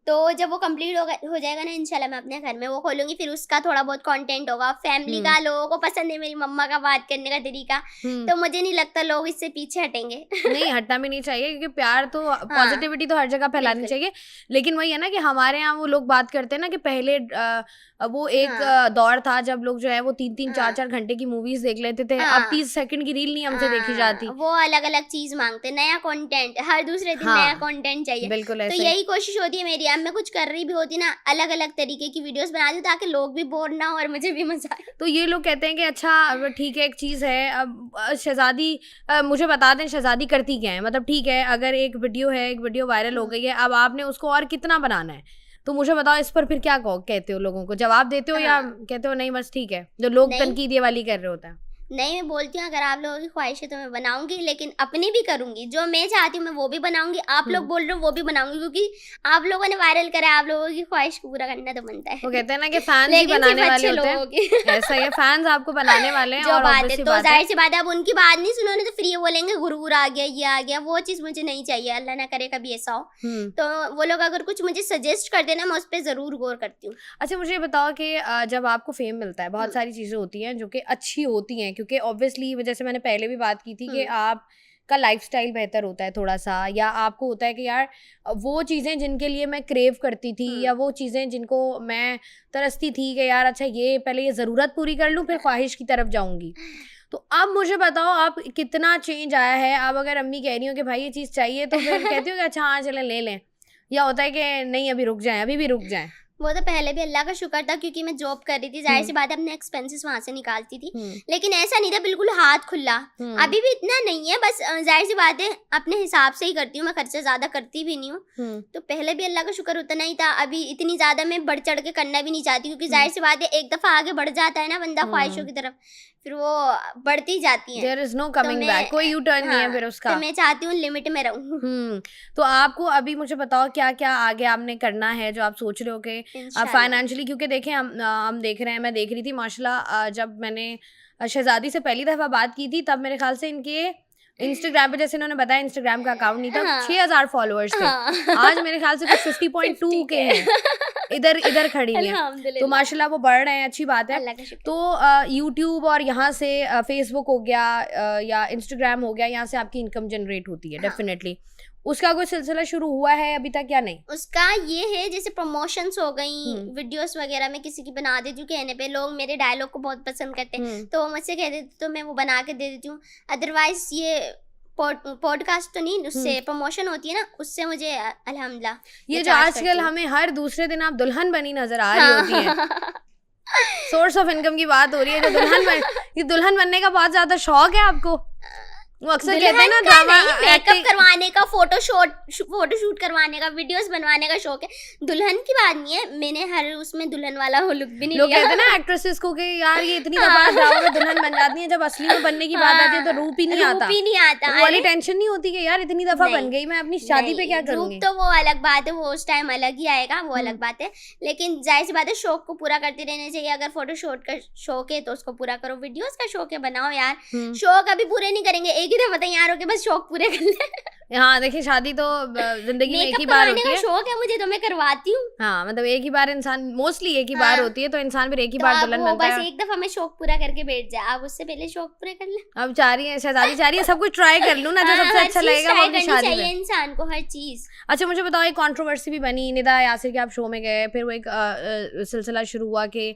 S2: तो जब वो कंप्लीट हो जाएगा ना इंशाल्लाह, मैं अपने घर में वो खोलूंगी, फिर उसका थोड़ा बहुत कंटेंट होगा फैमिली का। लोगों को पसंद है मेरी मम्मा का बात करने का तरीका, तो मुझे नहीं लगता लोग इससे पीछे हटेंगे।
S1: नहीं हटना भी नहीं चाहिए, क्योंकि प्यार तो पॉजिटिविटी तो हर जगह फैलानी
S2: बिल्कुल।
S1: चाहिए। लेकिन वही है ना कि हमारे यहाँ वो लोग बात करते हैं ना कि पहले वो एक दौर था जब लोग जो है वो 3-3 4-4 घंटे की मूवीज देख लेते थे। अब 30 सेकंड की रील नहीं हमसे देखी जाती।
S2: वो अलग अलग चीज मांगते, नया कंटेंट, हर दूसरे दिन नया कंटेंट चाहिए।
S1: बिल्कुल
S2: तो
S1: ऐसे।
S2: यही कोशिश होती है मेरी। अब मैं कुछ कर रही भी होती ना, अलग अलग तरीके की वीडियोस बनाती हूँ ताकि लोग भी बोर ना हो और मुझे भी मजा आए।
S1: तो ये लोग कहते हैं कि अच्छा अब ठीक है, एक चीज़ है, अब शहजादी मुझे बता दें शहजादी करती क्या है। मतलब ठीक है, अगर एक वीडियो है, एक वीडियो वायरल हो गई है, अब आपने उसको और कितना बनाना है, तो मुझे बताओ इस पर फिर क्या कहते हो, लोगों को जवाब देते हो या कहते हो नहीं बस ठीक है, जो लोग तनकीद ये वाली कर रहे होते हैं?
S2: नहीं, मैं बोलती हूँ अगर आप लोगों की ख्वाहिश है तो मैं बनाऊंगी, लेकिन अपनी भी करूंगी। जो मैं चाहती हूँ मैं वो भी बनाऊंगी, आप लोग बोल रहे हो वो भी बनाऊंगी, क्योंकि आप लोगों ने वायरल करा है, आप लोगों की ख्वाहिश को पूरा करना तो बनता है।
S1: वो कहते हैं ना कि फैंस ही बनाने वाले होते हैं। ऐसा ही है, फैंस आपको बनाने वाले हैं।
S2: जो
S1: और
S2: बात है तो जाहिर सी बात है, अब उनकी बात नहीं सुनोगे तो फिर ये बोलेंगे गुरगुर आ गया, ये आ गया। वो चीज मुझे नहीं चाहिए, अल्लाह ना करे कभी ऐसा हो। तो वो लोग अगर कुछ मुझे सजेस्ट कर देना, मैं उस पर जरूर गौर करती हूँ।
S1: अच्छा मुझे बताओ कि जब आपको फेम मिलता है, बहुत सारी चीजें होती हैं जो कि अच्छी होती हैं, क्योंकि ऑब्वियसली जैसे मैंने पहले भी बात की थी कि आपका लाइफस्टाइल बेहतर होता है थोड़ा सा, या आपको होता है कि यार वो चीज़ें जिनके लिए मैं क्रेव करती थी, या वो चीज़ें जिनको मैं तरसती थी कि यार अच्छा ये पहले ये ज़रूरत पूरी कर लूँ फिर ख्वाहिश की तरफ जाऊँगी। तो अब मुझे बताओ आप कितना चेंज आया है। अब अगर अम्मी कह रही हो कि भाई ये चीज़ चाहिए तो फिर कहती हो कि अच्छा हाँ चलें ले लें, या होता है कि नहीं अभी रुक जाएं, अभी भी रुक जाएं?
S2: वो तो पहले भी अल्लाह का शुक्र था, क्योंकि मैं जॉब कर रही थी, जाहिर सी बात है अपने एक्सपेंसेस वहां से निकालती थी। लेकिन ऐसा नहीं था बिल्कुल हाथ खुला। अभी भी इतना नहीं है, बस जाहिर सी बात है अपने हिसाब से ही करती हूँ मैं, खर्चा ज्यादा करती भी नहीं हूँ। तो पहले भी अल्लाह का शुक्र उतना ही था, अभी इतनी ज्यादा मैं बढ़ चढ़ के करना भी नहीं चाहती, क्योंकि जाहिर सी बात है एक दफा आगे बढ़ जाता है ना बंदा ख्वाहिशों की तरफ, फिर वो बढ़ती जाती है।
S1: There is no coming back, कोई यू टर्न नहीं है फिर उसका।
S2: तो मैं चाहती हूँ लिमिट में रहूँ।
S1: तो आपको अभी मुझे बताओ क्या क्या आगे आपने करना है, जो आप सोच रहे हो कि फाइनेंशियली, क्योंकि देखें हम देख रहे हैं, मैं देख रही थी माशाल्लाह, जब मैंने शहजादी से पहली दफ़ा बात की थी तब मेरे ख्याल से इनके इंस्टाग्राम पे, जैसे इन्होंने बताया इंस्टाग्राम का अकाउंट नहीं था, 6000 फॉलोअर्स थे। आज मेरे ख्याल से कुछ 50.2 के हैं। इधर खड़ी है, तो माशाल्लाह वो बढ़ रहे हैं, अच्छी बात है। तो यूट्यूब और यहाँ से फेसबुक हो गया या इंस्टाग्राम हो गया, यहाँ से आपकी इनकम जनरेट होती है डेफिनेटली। उसका कोई सिलसिला शुरू हुआ है अभी तक या नहीं? उसका
S2: ये है जैसे प्रमोशंस हो गई, वीडियोस वगैरह में किसी की बना देती हूँ, कहने पे लोग मेरे डायलॉग को बहुत पसंद करते हैं तो मुझसे कह देते तो मैं वो बना के दे देती हूँ। अदरवाइज ये पॉडकास्ट तो नहीं, उससे प्रमोशन होती है ना, उससे मुझे अल्हम्दुलिल्लाह।
S1: ये जो आजकल हमें हर दूसरे दिन आप दुल्हन बनी नजर आ रही होती है, सोर्स ऑफ इनकम की बात हो रही है, जो ये दुल्हन बनने का बहुत ज्यादा शौक है आपको? वो अक्सर कहते हैं ना ड्रामा
S2: मेकअप करवाने का, फोटोशूट करवाने का, वीडियोस बनवाने का शौक है। दुल्हन की बात नहीं है, मैंने हर उसमें दुल्हन वाला लुक भी नहीं लिया।
S1: लोग कहते हैं ना एक्ट्रेसेस को कि यार ये इतनी दफा ड्रामा में दुल्हन बन जाती है, जब असली में बनने की बात आती है तो रूप ही नहीं आता। वो वाली टेंशन नहीं होती कि यार इतनी दफा बन गई, मैं अपनी शादी पे क्या करूंगी?
S2: तो वो अलग बात है, वो उस टाइम अलग ही आएगा, वो अलग बात है। लेकिन जाहिर सी बात है शौक को पूरा करते रहना चाहिए। अगर फोटोशूट का शौक है तो उसको पूरा करो, वीडियोस का शौक है बनाओ यार। शौक अभी पूरे नहीं करेंगे, एक ही दफा तैयार होके बस शौक पूरे कर ले।
S1: हाँ देखिए, शादी तो जिंदगी में एक ही बार होती है।
S2: शौक है मुझे तो मैं करवाती हूँ।
S1: हाँ मतलब एक ही बार इंसान, मोस्टली एक ही बार होती है, तो इंसान फिर एक ही बार दुल्हन बनता है।
S2: बस एक दफा मैं शौक पूरा करके बैठ जाए, आप उससे पहले शौक पूरे कर ले।
S1: अब चाह रही है शहजादी, चाह रही है सब कुछ ट्राई कर लूँ ना, जो सबसे अच्छा लगेगा वो अपनी शादी में।
S2: इंसान को हर चीज।
S1: अच्छा मुझे बताओ, एक कंट्रोवर्सी भी बनी, निदा यासिर के आप शो में गए, फिर वो एक सिलसिला शुरू हुआ कि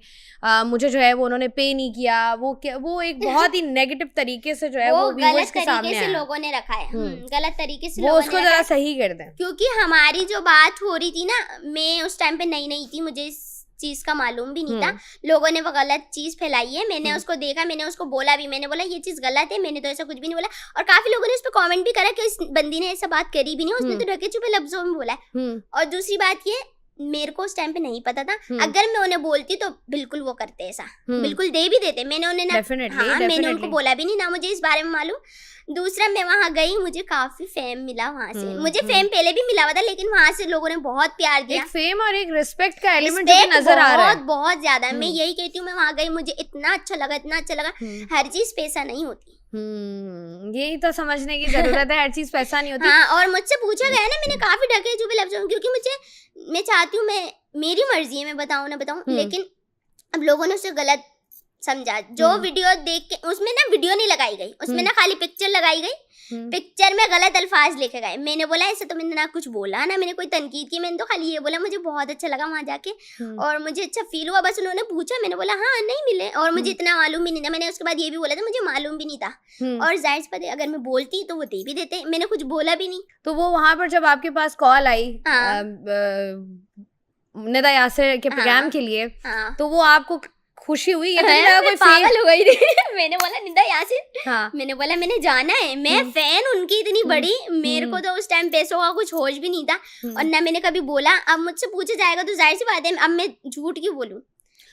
S1: मुझे जो है वो उन्होंने पे नहीं किया, वो एक बहुत ही नेगेटिव तरीके से जो है वो व्यूअर्स के सामने आया।
S2: लोगों ने रखा है गलत तरीके से,
S1: वो उसको जरा सही कर दें।
S2: क्योंकि हमारी जो बात हो रही थी ना, मैं उस टाइम पे नई थी, मुझे इस चीज का मालूम भी नहीं था। लोगों ने वो गलत चीज फैलाई है, मैंने उसको देखा, मैंने उसको बोला भी, मैंने बोला ये चीज गलत है, मैंने तो ऐसा कुछ भी नहीं बोला। और काफी लोगों ने उस पर कमेंट भी करा कि इस बंदी ने ऐसा बात करी भी नहीं, उसने तो ढके छुपे लफ्जों में बोला है। और दूसरी बात ये, मेरे को उस टाइम पे नहीं पता था, अगर मैं उन्हें बोलती तो बिल्कुल वो करते ऐसा, बिल्कुल दे भी देते। मैंने उन्हें मैंने उनको बोला भी नहीं ना, मुझे इस बारे में मालूम। दूसरा, मैं वहां गई, मुझे काफी फेम मिला वहां से। मुझे फेम पहले भी मिला हुआ था, लेकिन वहां से लोगों ने बहुत प्यार दिया।
S1: एक फेम और एक रिस्पेक्ट का एलिमेंट जो नजर आ रहा है,
S2: बहुत ज्यादा। मैं यही कहती हूँ, मैं वहां गई, मुझे इतना अच्छा लगा, इतना अच्छा लगा। हर चीज पैसा नहीं होती।
S1: यही तो समझने की जरूरत है, हर चीज पैसा नहीं होती।
S2: हाँ, और मुझसे पूछा गया ना, मैंने काफी ढके जो भी लफ्ज, क्योंकि मैं चाहती हूँ, मेरी मर्जी है मैं बताऊँ ना बताऊँ, लेकिन अब लोगों ने उसे गलत समझा। जो वीडियो देख के, उसमें ना वीडियो नहीं लगाई गई, उसमें ना खाली पिक्चर लगाई गई, पिक्चर में गलत अल्फाज लिखे गए। मैंने बोला ऐसे तो मैंने ना कुछ बोला ना मैंने कोई तनकीद की, मैंने तो खाली ये बोला मुझे बहुत अच्छा लगा वहाँ जाके और मुझे अच्छा फील हुआ, बस उन्होंने पूछा, मैंने बोला हाँ नहीं मिले, और मुझे इतना मालूम भी नहीं था। मैंने उसके बाद ये भी बोला था मुझे मालूम भी नहीं था, और जाहिर सी बात है अगर मैं बोलती तो वो दे भी देते, मैंने कुछ बोला भी नहीं।
S1: तो वो वहाँ पर जब आपके पास कॉल आई निदा यासिर के प्रोग्राम के लिए, तो वो आपको खुशी हुई? ये तो कोई
S2: पागल हो गई थी। मैंने बोला निदा यासिर, मैंने बोला मैंने जाना है, मैं फैन उनकी इतनी बड़ी, मेरे को तो उस टाइम पैसों का कुछ होश भी नहीं था और ना मैंने कभी बोला। अब मुझसे पूछा जाएगा तो जाहिर सी बात है अब मैं झूठ क्यों बोलूं,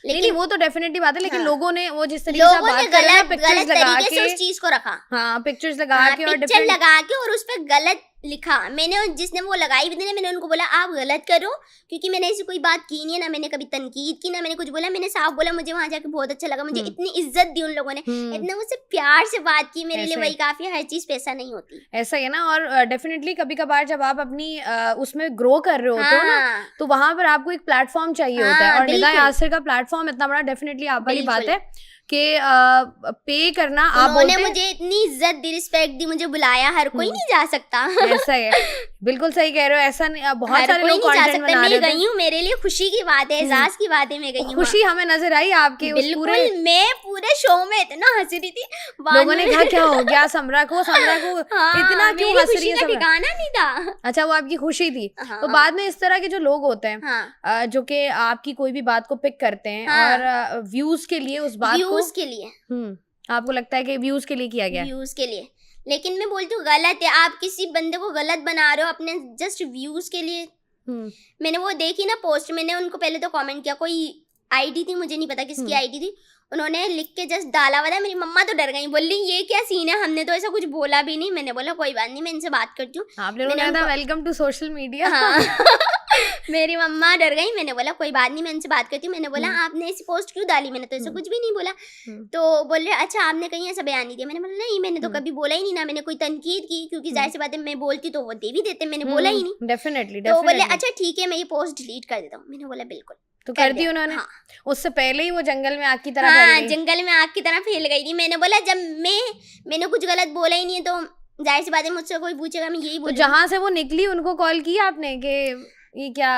S1: लेकिन वो तो डेफिनेटली बात है, लेकिन लोगों ने वो जिस तरीके से बात कर रहे हैं पिक्चर्स लगा के
S2: उस चीज को रखा,
S1: हाँ पिक्चर्स लगा के और
S2: पिक्चर लगा के और उस पे गलत लिखा। मैंने जिसने वो लगाई भी थी ना, मैंने उनको बोला आप गलत करो, क्योंकि मैंने ऐसी कोई बात की नहीं है, ना मैंने कभी तनकीद की, ना मैंने कुछ बोला। मैंने साफ बोला मुझे वहां जाके बहुत अच्छा लगा, मुझे इतनी इज्जत दी उन लोगों ने, इतना मुझसे प्यार से बात की, मेरे लिए वही काफी, हर चीज पैसा नहीं होती।
S1: ऐसा ही है ना, और डेफिनेटली कभी कभार जब आप अपनी उसमें ग्रो कर रहे होते हो ना, तो वहां पर आपको एक प्लेटफॉर्म चाहिए होता है, और निदा यासिर का प्लेटफॉर्म इतना बड़ा, डेफिनेटली आप वाली बात है कि पे करना। आप बोलते
S2: मुझे इतनी इज्जत दी, रिस्पेक्ट दी, मुझे बुलाया, हर कोई नहीं जा सकता।
S1: ऐसा है, बिल्कुल सही कह रहे हो, ऐसा नहीं, बहुत सारे लोग कंटेंट बना रहे हैं।
S2: मैं गई हूँ, मेरे लिए खुशी की बात है, एजाज की बात है, मैं गई हूँ।
S1: खुशी हमें नजर आई आपके
S2: बिल्कुल, मैं पूरे शो में इतना हंस रही थी,
S1: लोगों ने कहा क्या हो गया समरा को इतना क्यों हंस रही है,
S2: ठिकाना नहीं था।
S1: अच्छा वो आपकी खुशी थी। तो बाद में इस तरह के जो लोग होते हैं जो कि आपकी कोई भी बात को पिक करते हैं और व्यूज के लिए, उस बात को
S2: के लिए,
S1: आपको लगता है कि व्यूज के लिए किया गया,
S2: व्यूज के लिए, लेकिन मैं बोलती हूँ गलत है। आप किसी बंदे को गलत बना रहे हो अपने जस्ट व्यूज के लिए। मैंने वो देखी ना पोस्ट, मैंने उनको पहले तो कमेंट किया, कोई आईडी थी, मुझे नहीं पता किसकी आईडी थी, उन्होंने लिख के जस्ट डाला हुआ था। मेरी मम्मा तो डर गई, बोली ये क्या सीन है, हमने तो ऐसा कुछ बोला भी नहीं। मैंने बोला कोई बात नहीं, मैं इनसे बात करती हूँ।
S1: आपने बोला वेलकम टू सोशल मीडिया।
S2: मेरी मम्मा डर गई, मैंने बोला कोई बात नहीं, मैं इनसे बात करती हूँ। मैंने बोला आपने ऐसी पोस्ट क्यों डाली, मैंने तो ऐसा कुछ भी नहीं बोला। तो बोल रहे अच्छा आपने कहीं ऐसा बयान नहीं दिया। मैंने बोला नहीं, मैंने तो कभी बोला ही नहीं, ना मैंने कोई तनकीद की, क्योंकि जाहिर सी बात है मैं बोलती तो वो दे भी देते, मैंने बोला ही नहीं।
S1: डेफिनेटली।
S2: तो बोले अच्छा ठीक है मैं ये पोस्ट डिलीट कर देता हूँ। मैंने बोला बिल्कुल।
S1: तो कर दी उन्होंने। उससे पहले ही वो जंगल में आग की तरह फैल गई।
S2: जंगल में आग की तरह फैल गई थी। मैंने बोला जब मैंने कुछ गलत बोला ही नहीं है, तो जाहिर सी बात है मुझसे कोई पूछेगा मैं यही बोलूंगी।
S1: तो जहाँ से वो निकली उनको कॉल किया आपने कि ये क्या?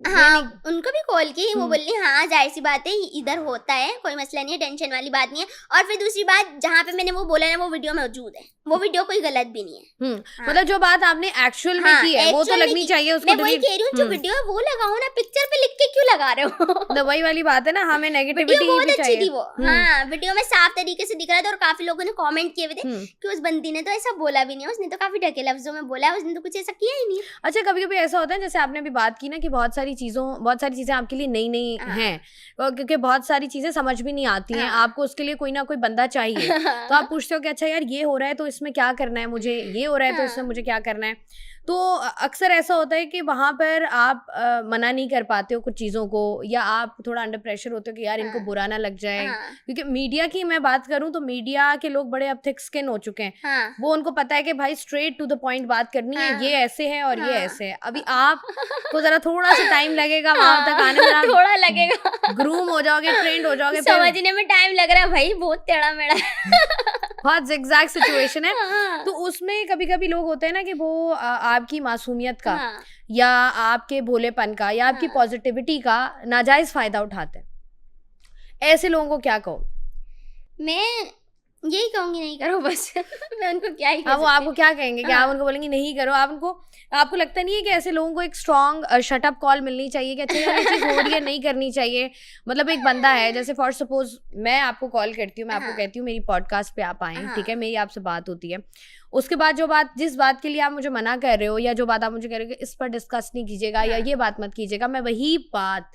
S2: हाँ उनको भी कॉल की, वो बोली हाँ जाहिर सी बात है इधर होता है, कोई मसला नहीं है, टेंशन वाली बात नहीं है। और फिर दूसरी बात, जहाँ पे मैंने वो बोला ना वो वीडियो मौजूद है, वो वीडियो कोई गलत भी नहीं है।
S1: मतलब जो बात आपने एक्चुअल में की है वो तो लगनी चाहिए उसको।
S2: मैं वही कह रही हूँ, जो वीडियो है वो लगाओ ना, पिक्चर पे लिख के क्यों लगा रहे हो?
S1: तो वही वाली बात है ना, हमें नेगेटिविटी
S2: बहुत अच्छी थी वो। हाँ वीडियो में साफ तरीके से दिख रहा था और काफी लोगों ने कमेंट किए हुए थे कि उस बंदी ने तो ऐसा बोला भी नहीं, उसने तो काफी ढके लफ्जों में बोला, उसने तो कुछ ऐसा किया ही नहीं।
S1: अच्छा कभी कभी ऐसा होता है, जैसे आपने भी बात की ना कि बहुत सारी चीजें आपके लिए नई नई हैं, क्योंकि बहुत सारी चीजें समझ भी नहीं आती हैं, आपको उसके लिए कोई ना कोई बंदा चाहिए। तो आप पूछते हो कि अच्छा यार ये हो रहा है तो इसमें क्या करना है मुझे, ये हो रहा है तो इसमें मुझे क्या करना है। तो अक्सर ऐसा होता है कि वहाँ पर आप मना नहीं कर पाते हो कुछ चीज़ों को, या आप थोड़ा अंडर प्रेशर होते हो कि यार इनको बुरा ना लग जाए। क्योंकि मीडिया की मैं बात करूँ तो मीडिया के लोग बड़े अब थिक स्किन हो चुके हैं। वो उनको पता है कि भाई स्ट्रेट टू द पॉइंट बात करनी है, ये ऐसे है और ये ऐसे है। अभी आप तो जरा थोड़ा सा टाइम लगेगा वहां तक आने में,
S2: थोड़ा लगेगा,
S1: ग्रूम हो जाओगे, ट्रेंड हो जाओगे,
S2: समझने में टाइम लग रहा है भाई, बहुत टेढ़ा मेढ़ा
S1: बहुत ज़िगज़ैग सिचुएशन है। तो उसमें कभी कभी लोग होते हैं ना कि वो आपकी मासूमियत का या आपके भोलेपन का या आपकी पॉजिटिविटी का नाजायज फायदा उठाते हैं। ऐसे लोगों को क्या कहो?
S2: मैं यही कहूंगी नहीं करो बस। मैं उनको क्या ही
S1: वो आपको क्या कहेंगे कि आप उनको बोलेंगे नहीं करो? आपको लगता नहीं है कि ऐसे लोगों को एक स्ट्रॉन्ग शटअप कॉल मिलनी चाहिए कि अच्छा यार ये चीज़ हो रही है, नहीं करनी चाहिए? मतलब एक बंदा है, जैसे फॉर सपोज मैं आपको कॉल करती हूँ, मैं आपको कहती हूँ मेरी पॉडकास्ट पे आप आएँ, ठीक है, मेरी आपसे बात होती है। उसके बाद जिस बात के लिए आप मुझे मना कर रहे हो या जो बात आप मुझे कह रहे हो कि इस पर डिस्कस नहीं कीजिएगा या ये बात मत कीजिएगा, मैं वही बात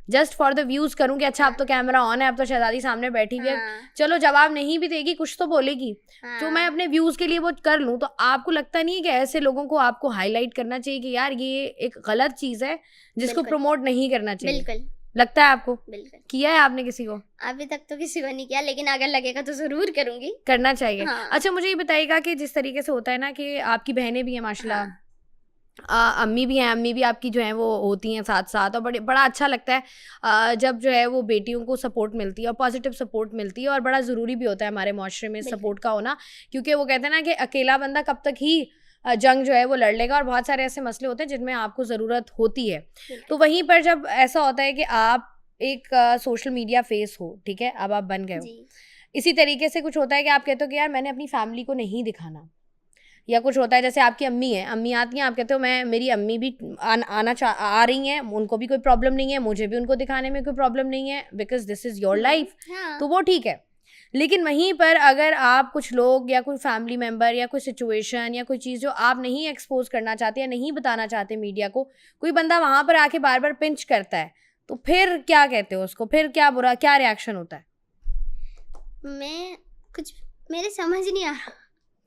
S1: जस्ट फॉर द व्यूज करूँ कि अच्छा अब तो कैमरा ऑन है, अब तो शहजादी सामने बैठी हुई है, चलो जवाब नहीं भी देगी कुछ तो बोलेगी, तो मैं अपने व्यूज के लिए वो कर लूँ। तो आपको लगता नहीं है कि ऐसे लोगों को आपको हाईलाइट करना चाहिए कि यार ये एक गलत चीज है जिसको प्रमोट नहीं करना चाहिए?
S2: बिल्कुल
S1: लगता है आपको?
S2: बिल्कुल।
S1: किया है आपने किसी को?
S2: अभी तक तो किसी को नहीं किया, लेकिन अगर लगेगा तो जरूर करूंगी।
S1: करना चाहिए।
S2: हाँ।
S1: अच्छा मुझे ये बताइएगा कि जिस तरीके से होता है ना कि आपकी बहनें भी हैं माशाल्लाह, अम्मी भी हैं, अम्मी भी आपकी जो है वो होती हैं साथ साथ, और बड़ा अच्छा लगता है जब जो है वो बेटियों को सपोर्ट मिलती है और पॉजिटिव सपोर्ट मिलती है, और बड़ा ज़रूरी भी होता है हमारे माशरे में सपोर्ट का होना, क्योंकि वो कहते हैं ना कि अकेला बंदा कब तक ही जंग जो है वो लड़ लेगा, और बहुत सारे ऐसे मसले होते हैं जिनमें आपको ज़रूरत होती है। तो वहीं पर जब ऐसा होता है कि आप एक सोशल मीडिया फेस हो, ठीक है, अब आप बन गए हो, इसी तरीके से कुछ होता है कि आप कहते हो कि यार मैंने अपनी फैमिली को नहीं दिखाना, या कुछ होता है जैसे आपकी अम्मी है, अम्मी आती हैं, आप कहते हो मैं मेरी अम्मी भी आ रही हैं, उनको भी कोई प्रॉब्लम नहीं है, मुझे भी उनको दिखाने में कोई प्रॉब्लम नहीं है, because this is your life, तो वो ठीक है। लेकिन वहीं पर अगर आप कुछ लोग या कोई फैमिली मेम्बर या कोई सिचुएशन या कोई चीज़ जो आप नहीं एक्सपोज करना चाहते या नहीं बताना चाहते मीडिया को, कोई बंदा वहाँ पर आके बार बार पिंच करता है, तो फिर क्या कहते हो उसको? फिर क्या रिएक्शन होता है?
S2: मेरे समझ नहीं आ रहा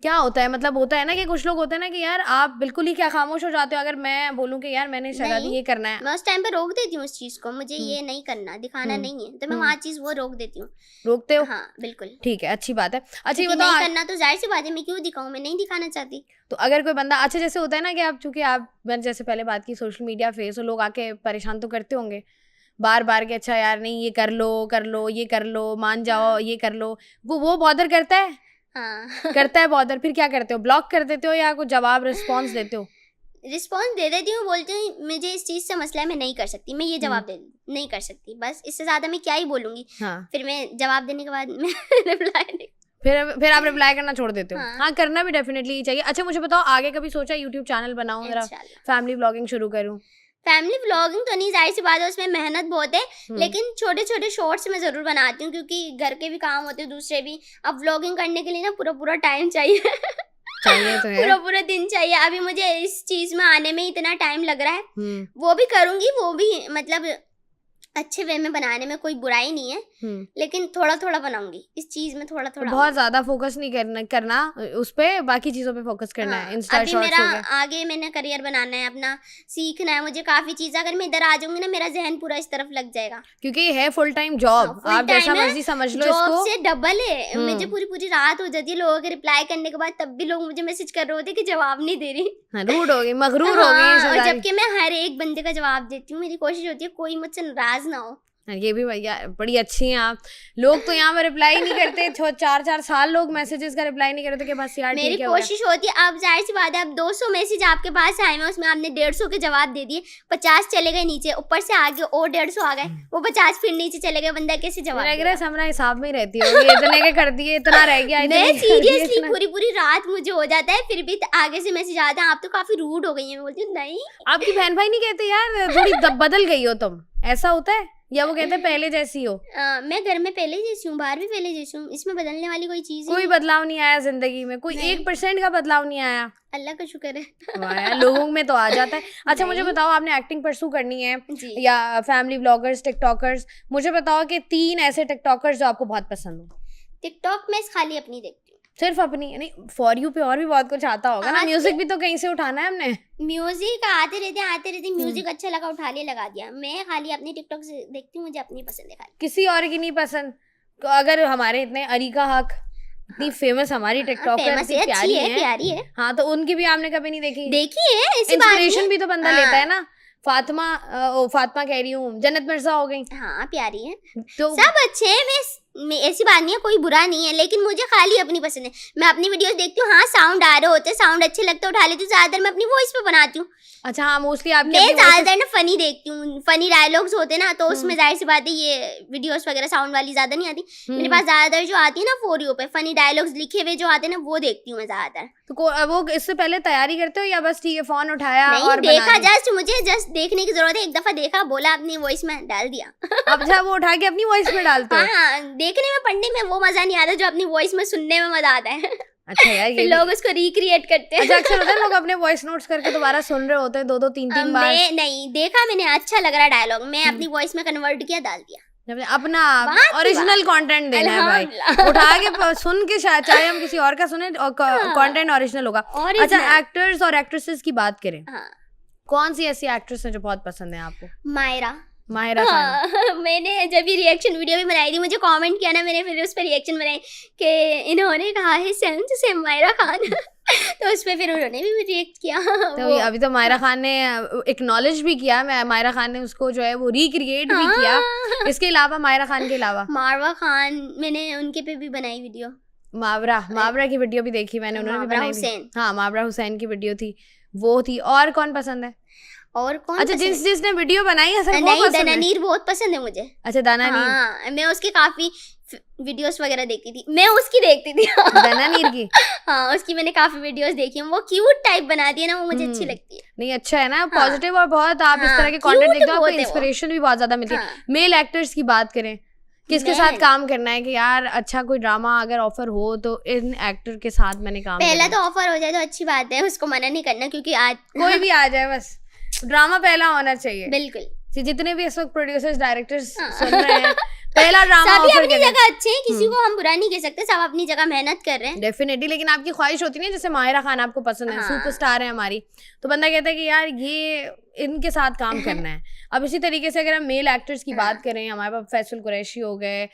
S1: क्या होता है, मतलब होता है ना कि कुछ लोग होते हैं ना कि यार आप बिल्कुल ही क्या खामोश हो जाते हो अगर मैं बोलूं कि यार मैंने शायद ये करना है।
S2: मैं उस टाइम पे रोक देती हूँ उस चीज को, मुझे ये नहीं करना, दिखाना नहीं है, तो मैं वहाँ चीज वो रोक देती हूँ।
S1: रोकते हो?
S2: हाँ बिल्कुल।
S1: ठीक है, अच्छी बात है। अच्छा ये
S2: बताओ, नहीं करना तो जाहिर सी बात है, मैं क्यों दिखाऊं, मैं नहीं दिखाना चाहती।
S1: तो अगर कोई बंदा, अच्छा जैसे होता है ना कि आप, चूंकि आप, मैंने जैसे पहले बात की, सोशल मीडिया फेस हो, लोग आके परेशान तो करते होंगे बार बार कि अच्छा यार नहीं ये कर लो, ये कर लो, मान जाओ, ये कर लो, वो बॉदर करता है?
S2: हाँ
S1: करता है बॉदर। फिर क्या करते हो, ब्लॉक कर देते हो या कुछ जवाब रिस्पॉन्स देते हो?
S2: रिस्पॉन्स दे देती हूँ, बोलती हूँ मुझे इस चीज से मसला है, मैं नहीं कर सकती, मैं ये जवाब नहीं कर सकती, बस इससे ज्यादा मैं क्या ही बोलूंगी।
S1: हाँ।
S2: फिर मैं जवाब देने के बाद मैं रिप्लाई नहीं,
S1: फिर आप रिप्लाई करना छोड़ देते हो? हाँ, करना भी डेफिनेटली चाहिए। अच्छा मुझे बताओ, आगे कभी सोचा यूट्यूब चैनल बनाऊं, जरा फैमिली व्लॉगिंग शुरू करूं?
S2: फैमिली व्लॉगिंग तो नहीं, जाहिर सी बात है उसमें मेहनत बहुत है, लेकिन छोटे छोटे शॉर्ट्स मैं जरूर बनाती हूँ, क्योंकि घर के भी काम होते हैं, दूसरे भी। अब व्लॉगिंग करने के लिए ना पूरा टाइम चाहिए
S1: तो है।
S2: पूरा दिन चाहिए। अभी मुझे इस चीज में आने में इतना टाइम लग रहा है, वो भी करूंगी, वो भी मतलब अच्छे वे में बनाने में कोई बुराई नहीं है, लेकिन थोड़ा बनाऊंगी इस चीज में, थोड़ा
S1: बहुत ज्यादा फोकस नहीं करना उस पे, बाकी चीजों पे फोकस करना है। इंस्टा
S2: अभी मेरा आगे मैंने करियर बनाना है, अपना सीखना है मुझे काफी चीज। अगर मैं इधर आ जाऊंगी ना, मेरा जहन पूरा इस तरफ लग जाएगा,
S1: क्योंकि ये है फुल टाइम जॉब, आप जैसा मर्जी समझ लो इसको,
S2: जॉब से डबल है। मुझे पूरी रात हो जाती है लोगों के रिप्लाई करने के बाद, तब भी लोग मुझे मैसेज कर रहे होते कि जवाब नहीं दे रही,
S1: रूड हो गई, मगरूर हो गई,
S2: जबकि मैं हर एक बंदे का जवाब देती हूँ। मेरी कोशिश होती है कोई मुझसे नाराज ना हो।
S1: ये भी भैया बड़ी अच्छी हैं आप। लोग तो यहाँ पर रिप्लाई नहीं करते, 4-4 साल लोग मैसेजेस का रिप्लाई नहीं करते कि बस यार
S2: मेरी कोशिश होती है। अब जाहिर सी बात है, अब 200 मैसेज आपके पास आए हैं, उसमें आपने 150 के जवाब दे दिए, 50 चले गए नीचे, ऊपर से आगे और 150 आ गए, वो 50 फिर नीचे चले गए, बंदा कैसे जवाब देगा?
S1: हमरा हिसाब में ही रहती है, इतने के कर दिए, इतना रह गया।
S2: मैं सीरियसली पूरी रात मुझे हो जाता है, फिर भी आगे से मैसेज आता है आप तो काफी रूड हो गई है। मैं बोलती हूँ नहीं,
S1: आपकी बहन भाई नहीं कहते यार थोड़ी बदल गई हो तुम, ऐसा होता है? या वो कहते हैं पहले जैसी हो?
S2: मैं घर में पहले जैसी हूँ, बाहर भी पहले जैसी हूँ, इसमें बदलने वाली कोई चीज
S1: कोई बदलाव नहीं आया जिंदगी में? कोई 1% का बदलाव नहीं आया?
S2: अल्लाह का शुक्र है।
S1: वाह, लोगों में तो आ जाता है। अच्छा मुझे बताओ, आपने एक्टिंग परसू करनी है या फैमिली व्लॉगर्स, टिकटॉकर्स, मुझे बताओ कि 3 ऐसे टिकटॉकर्स जो आपको बहुत पसंद हो।
S2: टिकटॉक में खाली अपनी देखती हूँ,
S1: सिर्फ अपनी? नहीं, फॉर यू पे और भी बहुत कुछ आता होगा ना, म्यूजिक भी तो कहीं से उठाना है हमने।
S2: म्यूजिक आते रहते म्यूजिक अच्छा लगा उठा लिया, लगा दिया। मैं खाली अपनी टिकटॉक से देखती हूँ, मुझे अपनी पसंद है खाली,
S1: किसी और की नहीं पसंद। तो अगर हमारे इतने अरीका हक इतनी फेमस हमारी टिकटॉकर प्यारी है, हाँ, तो उनकी भी आपने कभी नहीं देखी?
S2: देखी है,
S1: इंस्पिरेशन भी तो बंदा लेता है ना। फातिमा कह रही हूँ, जन्नत मिर्जा हो गई,
S2: हाँ प्यारी है,
S1: तो
S2: सब अच्छे हैं। मैं ऐसी बात नहीं है, कोई बुरा नहीं है, लेकिन मुझे खाली अपनी पसंद है। मैं अपनी वीडियोस देखती हूँ, हाँ साउंड आ रहे होते, साउंड अच्छे लगते उठा लेती हूँ, ज्यादातर मैं अपनी वॉइस पे बनाती हूँ।
S1: अच्छा हाँ, मोस्टली आप?
S2: मैं ज्यादातर ना फनी देखती हूँ, फनी डायलॉग्स होते ना, तो उसमें जाहिर सी बात है ये वीडियोस वगैरह साउंड वाली ज्यादा नहीं आती मेरे पास। ज्यादातर जो आती है ना फॉर यू पे, फनी डायलॉग्स लिखे हुए जो आते हैं ना, वो देखती हूँ मैं ज्यादातर।
S1: तो वो इससे पहले तैयारी करते हो या बस ठीक है फोन उठाया और
S2: देखा? मुझे जस्ट देखने की जरूरत है, एक दफा देखा, बोला, अपनी वॉइस में डाल दिया।
S1: अब जब वो उठा के अपनी वॉइस में डालते हो?
S2: हाँ, देखने में पढ़ने में वो मजा नहीं आता जो अपनी वॉइस में सुनने में मजा आता है।
S1: अच्छा यार, ये
S2: लोग उसको रिक्रिएट करते हैं।
S1: अच्छा, अक्सर होता है लोग अपने वॉइस नोट्स करके दोबारा सुन रहे होते हैं 2-2 3-3 बार।
S2: मैं नहीं देखा, मैंने अच्छा लग रहा डायलॉग, मैं अपनी वॉइस में कन्वर्ट किया, डाल दिया।
S1: अपना ओरिजिनल कंटेंट देना है भाई, उठा के सुन के, चाहे हम किसी और का सुने, कंटेंट ओरिजिनल होगा। अच्छा, एक्टर्स और एक्ट्रेसेस की बात करें, कौन सी ऐसी एक्ट्रेस है जो बहुत पसंद है आपको? माहिरा खान।
S2: हाँ, मैंने जब ये रिएक्शन वीडियो भी बनाई थी, मुझे कमेंट किया ना, मैंने फिर उस पर रिएक्शन बनाई कि इन्होंने कहा है same to same Mahira Khan. तो उस पर फिर उन्होंने भी रिएक्ट किया।
S1: तो अभी तो माहिरा खान ने एक्नॉलेज भी किया, माहिरा खान ने उसको जो है वो रिक्रिएट भी किया। इसके अलावा माहिरा खान के अलावा
S2: मारवा खान, मैंने उनके पे भी बनाई वीडियो।
S1: मावरा की वीडियो भी देखी मैंने, उन्होंने भी बनाई थी। हाँ, मावरा हुसैन की वीडियो थी, वो थी। और कौन पसंद है?
S2: और कौन?
S1: अच्छा, जिसने वीडियो बनाई है सर,
S2: नहीं, दानानीर बहुत पसंद है मुझे।
S1: अच्छा, दानानीर।
S2: हाँ, मैं उसकी काफी वीडियोस वगैरह देखती थी, मैं उसकी देखती थी।
S1: दानानीर की?
S2: हाँ, उसकी मैंने काफी वीडियोस देखी हैं, वो क्यूट टाइप बनाती है ना, वो मुझे अच्छी लगती है।
S1: नहीं, अच्छा है ना, पॉजिटिव। और बहुत आप इस तरह के कंटेंट देखते हो, आपको इंस्पिरेशन भी बहुत ज्यादा मिलती है। मेल एक्टर्स की बात करें, किसके साथ काम करना है कि यार अच्छा कोई ड्रामा अगर ऑफर हो तो इन एक्टर के साथ मैंने काम
S2: पहला तो ऑफर हो जाए तो अच्छी बात है, उसको मना नहीं करना, क्योंकि आज
S1: कोई भी आ जाए, बस ड्रामा पहला होना चाहिए।
S2: बिल्कुल,
S1: जितने भी इस वक्त प्रोड्यूसर्स डायरेक्टर्स सुन रहे हैं, पहला ड्रामा
S2: सभी
S1: ऑफर
S2: अपनी जगह अच्छे हैं, किसी को हम बुरा नहीं कह सकते, सब अपनी जगह मेहनत कर रहे हैं
S1: डेफिनेटली। लेकिन आपकी ख्वाहिश होती है जैसे माहिरा खान आपको पसंद है, सुपरस्टार है हमारी, तो बंदा कहता है कि यार ये इनके साथ काम करना है। अब इसी तरीके से अगर हम मेल एक्टर्स की बात करें, हमारे पास फैसल कुरैशी हो गए,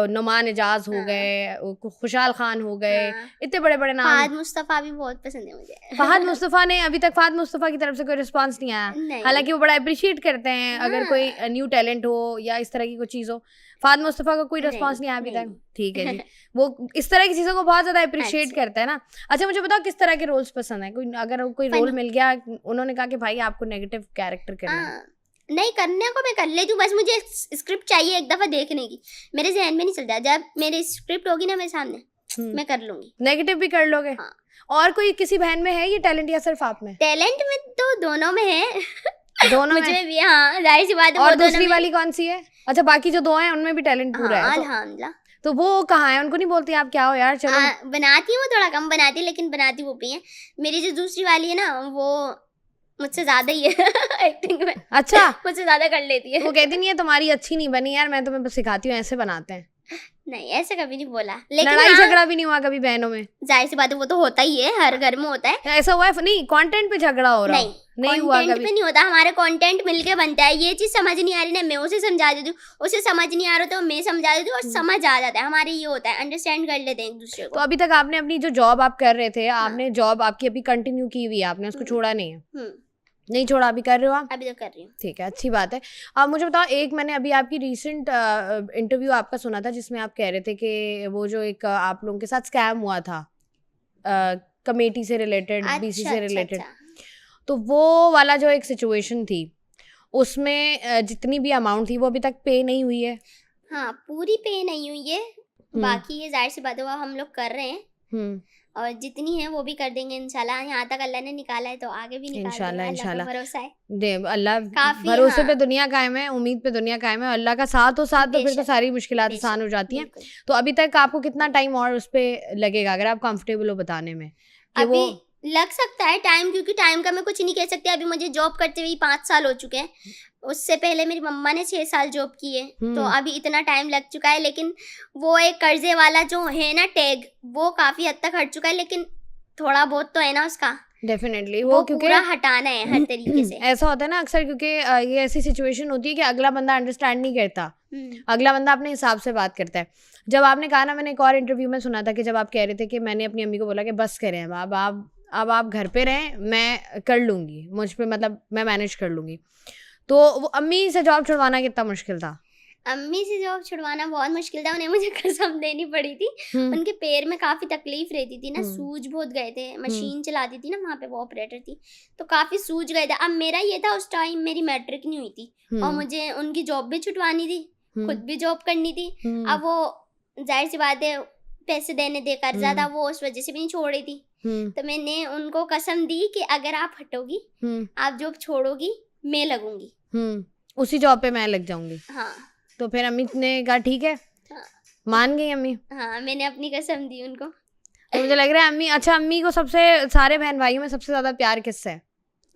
S1: नुमान एजाज हो गए, खुशहाल खान हो गए, इतने बड़े बड़े नाम।
S2: फहद मुस्तफा भी बहुत पसंद है मुझे।
S1: फहद मुस्तफा ने अभी तक फहद मुस्तफा की तरफ से कोई रिस्पांस नहीं आया, हालांकि वो बड़ा अप्रिशिएट करते हैं अगर कोई न्यू टैलेंट हो या इस तरह की कोई चीज हो। फहद मुस्तफा का कोई रिस्पांस नहीं आया अभी तक, ठीक है जी। वो इस तरह की चीजों को बहुत ज्यादा अप्रिशिएट करता है ना। अच्छा, मुझे बताओ किस तरह के रोल्स पसंद है? कोई अगर कोई रोल मिल गया, उन्होंने कहा कि भाई आपको नेगेटिव कैरेक्टर करना है,
S2: नहीं करने को मैं कर लेती हूँ, बस मुझे स्क्रिप्ट चाहिए एक दफा देखने की, मेरे जहन में नहीं चलता। जब मेरी स्क्रिप्ट होगी ना मेरे सामने, मैं कर लूंगी।
S1: नेगेटिव भी कर लोगे?
S2: हाँ।
S1: और कोई किसी बहन में है ये टैलेंट या सिर्फ आप में?
S2: टैलेंट में तो दोनों में है।
S1: दोनों
S2: मुझे में भी, हाँ, जाहिर सी बात है।
S1: और दूसरी वाली कौन सी है? अच्छा, बाकी जो दो हैं उनमें भी टैलेंट पूरा है?
S2: अल्हम्दुलिल्लाह।
S1: तो वो कहाँ है? उनको नहीं बोलती आप क्या हो यार? चलो,
S2: बनाती हूँ, थोड़ा कम बनाती है, लेकिन बनाती वो भी है। मेरी जो दूसरी वाली है ना, वो मुझसे ज्यादा ही है एक्टिंग में।
S1: अच्छा,
S2: मुझसे ज्यादा कर लेती है।
S1: वो कहती नहीं है तुम्हारी अच्छी नहीं बनी यार, मैं तुम्हें बस सिखाती हूँ, ऐसे बनाते हैं?
S2: नहीं, ऐसे कभी नहीं बोला। लेकिन
S1: लड़ाई झगड़ा भी नहीं हुआ कभी बहनों में?
S2: जाहिर सी बात है, वो तो होता ही है, हर घर में होता है।
S1: ऐसा हुआ है? नहीं, कंटेंट पे झगड़ा हो रहा है? नहीं हुआ कभी?
S2: पे नहीं होता, हमारे कंटेंट मिलके बनता है। ये चीज समझ नहीं आ रही ना, मैं उसे समझा देती हूँ, उसे समझ नहीं आ रहा तो मैं समझा देती हूँ, और समझ आ जाता है। हमारे ये होता है, अंडरस्टैंड कर लेते हैं एक दूसरे को।
S1: तो अभी तक आपने अपनी जो जॉब आप कर रहे थे, आपने जॉब आपकी अभी कंटिन्यू की हुई है, आपने उसको छोड़ा नहीं है? नहीं छोड़ा, अभी कर रहे हो आप?
S2: अभी तो कर रही हूँ।
S1: ठीक है, अच्छी बात है। आप मुझे बताओ, एक मैंने अभी आपकी रीसेंट इंटरव्यू आपका सुना था जिसमें आप कह रहे थे कि वो जो एक आप लोगों के साथ स्कैम हुआ था कमेटी से रिलेटेड, बीसी से रिलेटेड, तो वो वाला जो एक सिचुएशन थी उसमें जितनी भी अमाउंट थी वो अभी तक पे नहीं हुई है?
S2: हाँ, पूरी पे नहीं हुई है, बाकी ये जाहिर सी बात है वो हम लोग कर रहे हैं, और जितनी है वो भी कर देंगे इंशाल्लाह। यहाँ तक अल्लाह ने निकाला है तो आगे भी निकाल देगा, अल्लाह का भरोसा है।
S1: अल्लाह भरोसे पे दुनिया कायम है, उम्मीद पे दुनिया कायम है, अल्लाह का साथ हो साथ तो फिर तो सारी मुश्किलात आसान हो जाती हैं। तो अभी तक आपको कितना टाइम और उस पे लगेगा, अगर आप कंफर्टेबल हो बताने में?
S2: अभी लग सकता है टाइम, क्योंकि टाइम का मैं कुछ नहीं कह सकती। अभी मुझे जॉब करते हुए 5 साल हो चुके हैं, उससे पहले मेरी मम्मा ने 6 साल जॉब की है, तो अभी इतना टाइम लग चुका है। लेकिन वो एक कर्जे वाला जो है ना टैग, वो काफी हद तक हट चुका है, लेकिन थोड़ा बहुत तो है ना उसका,
S1: डेफिनेटली
S2: वो पूरा हटाना है हर तरीके से।
S1: ऐसा होता है ना अक्सर, क्योंकि ये ऐसी सिचुएशन होती है कि अगला बंदा अंडरस्टैंड नहीं करता, अगला बंदा अपने हिसाब से बात करता है। जब आपने कहा ना, मैंने एक और इंटरव्यू में सुना था कि जब आप कह रहे थे कि मैंने अपनी अम्मी को बोला कि बस करें अब आप घर पे रहें, मैं कर लूँगी, मुझ पे मतलब मैं मैनेज कर लूँगी, तो वो अम्मी से जॉब छुड़वाना कितना मुश्किल था?
S2: अम्मी से जॉब छुड़वाना बहुत मुश्किल था, उन्हें मुझे कसम देनी पड़ी थी। उनके पैर में काफ़ी तकलीफ रहती थी ना, सूज बहुत गए थे, मशीन चलाती थी ना वहाँ पे, वो ऑपरेटर थी, तो काफ़ी सूज गए थे। अब मेरा ये था, उस टाइम मेरी मैट्रिक नहीं हुई थी और मुझे उनकी जॉब भी छुटवानी थी, खुद भी जॉब करनी थी। अब वो जाहिर सी बात है, पैसे देने दे कर्जा था, वो उस वजह से भी नहीं छोड़ रही थी। तो मैंने उनको कसम दी कि अगर आप हटोगी, आप जॉब छोड़ोगी, मैं लगूंगी,
S1: उसी जॉब पे मैं लग जाऊंगी।
S2: हाँ,
S1: तो फिर अम्मी ने कहा ठीक है, मान गई अम्मी?
S2: हाँ, मैंने अपनी कसम दी उनको।
S1: तो मुझे लग रहा है अम्मी, अच्छा अम्मी को सबसे, सारे बहन भाइयों में सबसे ज्यादा प्यार किससे है?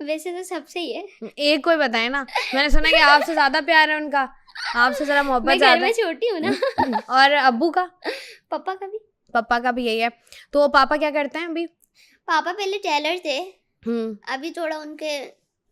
S2: वैसे तो सबसे ही है,
S1: एक कोई बताए ना, मैंने सुना कि आपसे ज्यादा प्यार है उनका, आपसे जरा मोहब्बत ज्यादा।
S2: मैं छोटी हूँ ना।
S1: और अब्बू का?
S2: पापा का भी
S1: यही है। तो पापा क्या करते हैं अभी?
S2: पापा पहले टेलर थे, अभी थोड़ा उनके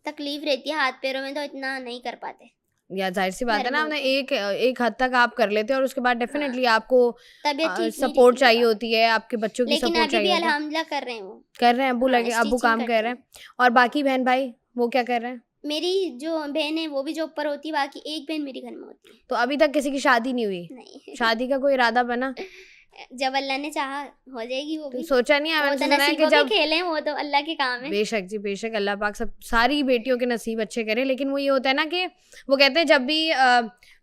S2: तकलीफ रहती है हाथ पैरों में, तो इतना नहीं कर पाते।
S1: या जाहिर सी बात है
S2: घर
S1: ना,
S2: में
S1: आपने एक हद तक आप कर लेते हैं और उसके बाद डेफिनेटली आपको
S2: तबीयत ठीक नहीं
S1: सपोर्ट
S2: रहती
S1: चाहिए
S2: बाबा।
S1: होती है, आपके बच्चों की
S2: लेकिन
S1: सपोर्ट
S2: अभी भी
S1: चाहिए होती है।
S2: अल्हम्दुलिल्लाह कर रहे हैं वो।
S1: कर रहे हैं अब्बू,
S2: हाँ,
S1: लगे अब्बू
S2: स्टिचिंग
S1: काम
S2: करते
S1: कर रहे
S2: हैं।
S1: हैं। और बाकी बहन भाई वो क्या कर रहे हैं?
S2: मेरी जो बहन है वो भी जॉब पर होती है, बाकी एक बहन मेरी घर में होती है।
S1: तो अभी तक किसी की शादी नहीं हुई?
S2: नहीं
S1: शादी का कोई इरादा बना?
S2: जब अल्लाह ने चाहा हो जाएगी वो
S1: तो
S2: भी।
S1: सोचा नहीं है?
S2: वो
S1: मैंने
S2: तो
S1: सुना है कि
S2: नसीबों के
S1: जब
S2: खेल हैं, वो तो अल्लाह के काम है।
S1: बेशक जी बेशक, अल्लाह पाक सब सारी बेटियों के नसीब अच्छे करे, लेकिन वो ये होता है ना कि वो कहते हैं जब भी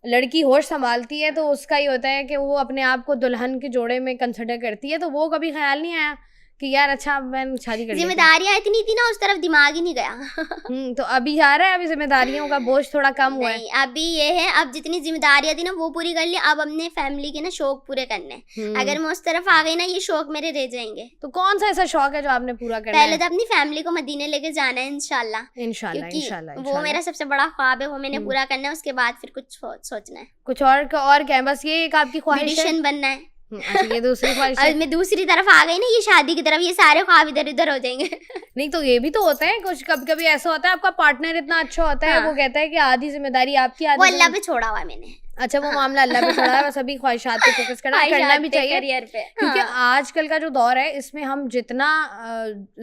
S1: लड़की होश संभालती है तो उसका ये होता है कि वो अपने आप को दुल्हन के जोड़े में कंसिडर करती है, तो वो कभी ख्याल नहीं आया कि यार अच्छा मैं शादी कर लेती हूँ।
S2: जिम्मेदारियां इतनी थी ना, उस तरफ दिमाग ही नहीं गया।
S1: तो अभी जा रहा है, अभी जिम्मेदारियों का बोझ थोड़ा कम हुआ है।
S2: नहीं, अभी ये है, अब जितनी जिम्मेदारियां थी ना वो पूरी कर ली, अब अपने फैमिली के ना शौक पूरे करने हैं। अगर मैं उस तरफ आ गई ना, ये शौक मेरे रह जाएंगे।
S1: तो कौन सा ऐसा शौक है जो आपने पूरा करना
S2: पहले
S1: है?
S2: तो अपनी फैमिली को मदीने लेके जाना है इंशाल्लाह,
S1: इंशाल्लाह
S2: क्योंकि
S1: इंशाल्लाह
S2: वो
S1: इंशाल्लाह।
S2: मेरा सबसे बड़ा ख्वाब है, वो मैंने
S1: हम्म।
S2: पूरा करना है। उसके बाद फिर कुछ सोचना है,
S1: कुछ और क्या है? बस ये एक आपकी ख्वाहिश है?
S2: ब्यूटिशियन बनना है।
S1: अच्छा, ये दूसरी ख्वाहिश है।
S2: और मैं दूसरी तरफ आ गई ना, ये शादी की तरफ, ये सारे ख्वाब इधर उधर हो जाएंगे।
S1: नहीं तो ये भी तो होता है, कुछ कभी कभी ऐसा होता है आपका पार्टनर इतना अच्छा होता है,
S2: हाँ।
S1: वो कहता है कि आधी जिम्मेदारी आपकी,
S2: वो
S1: आधी
S2: अल्लाह पे छोड़ा हुआ है मैंने।
S1: अच्छा वो मामला अल्लाह पे छोड़ा है, बस अभी ख्वाहिशात पे फोकस करना भी चाहिए,
S2: करियर पे।
S1: क्योंकि
S2: हाँ।
S1: आजकल का जो दौर है इसमें हम जितना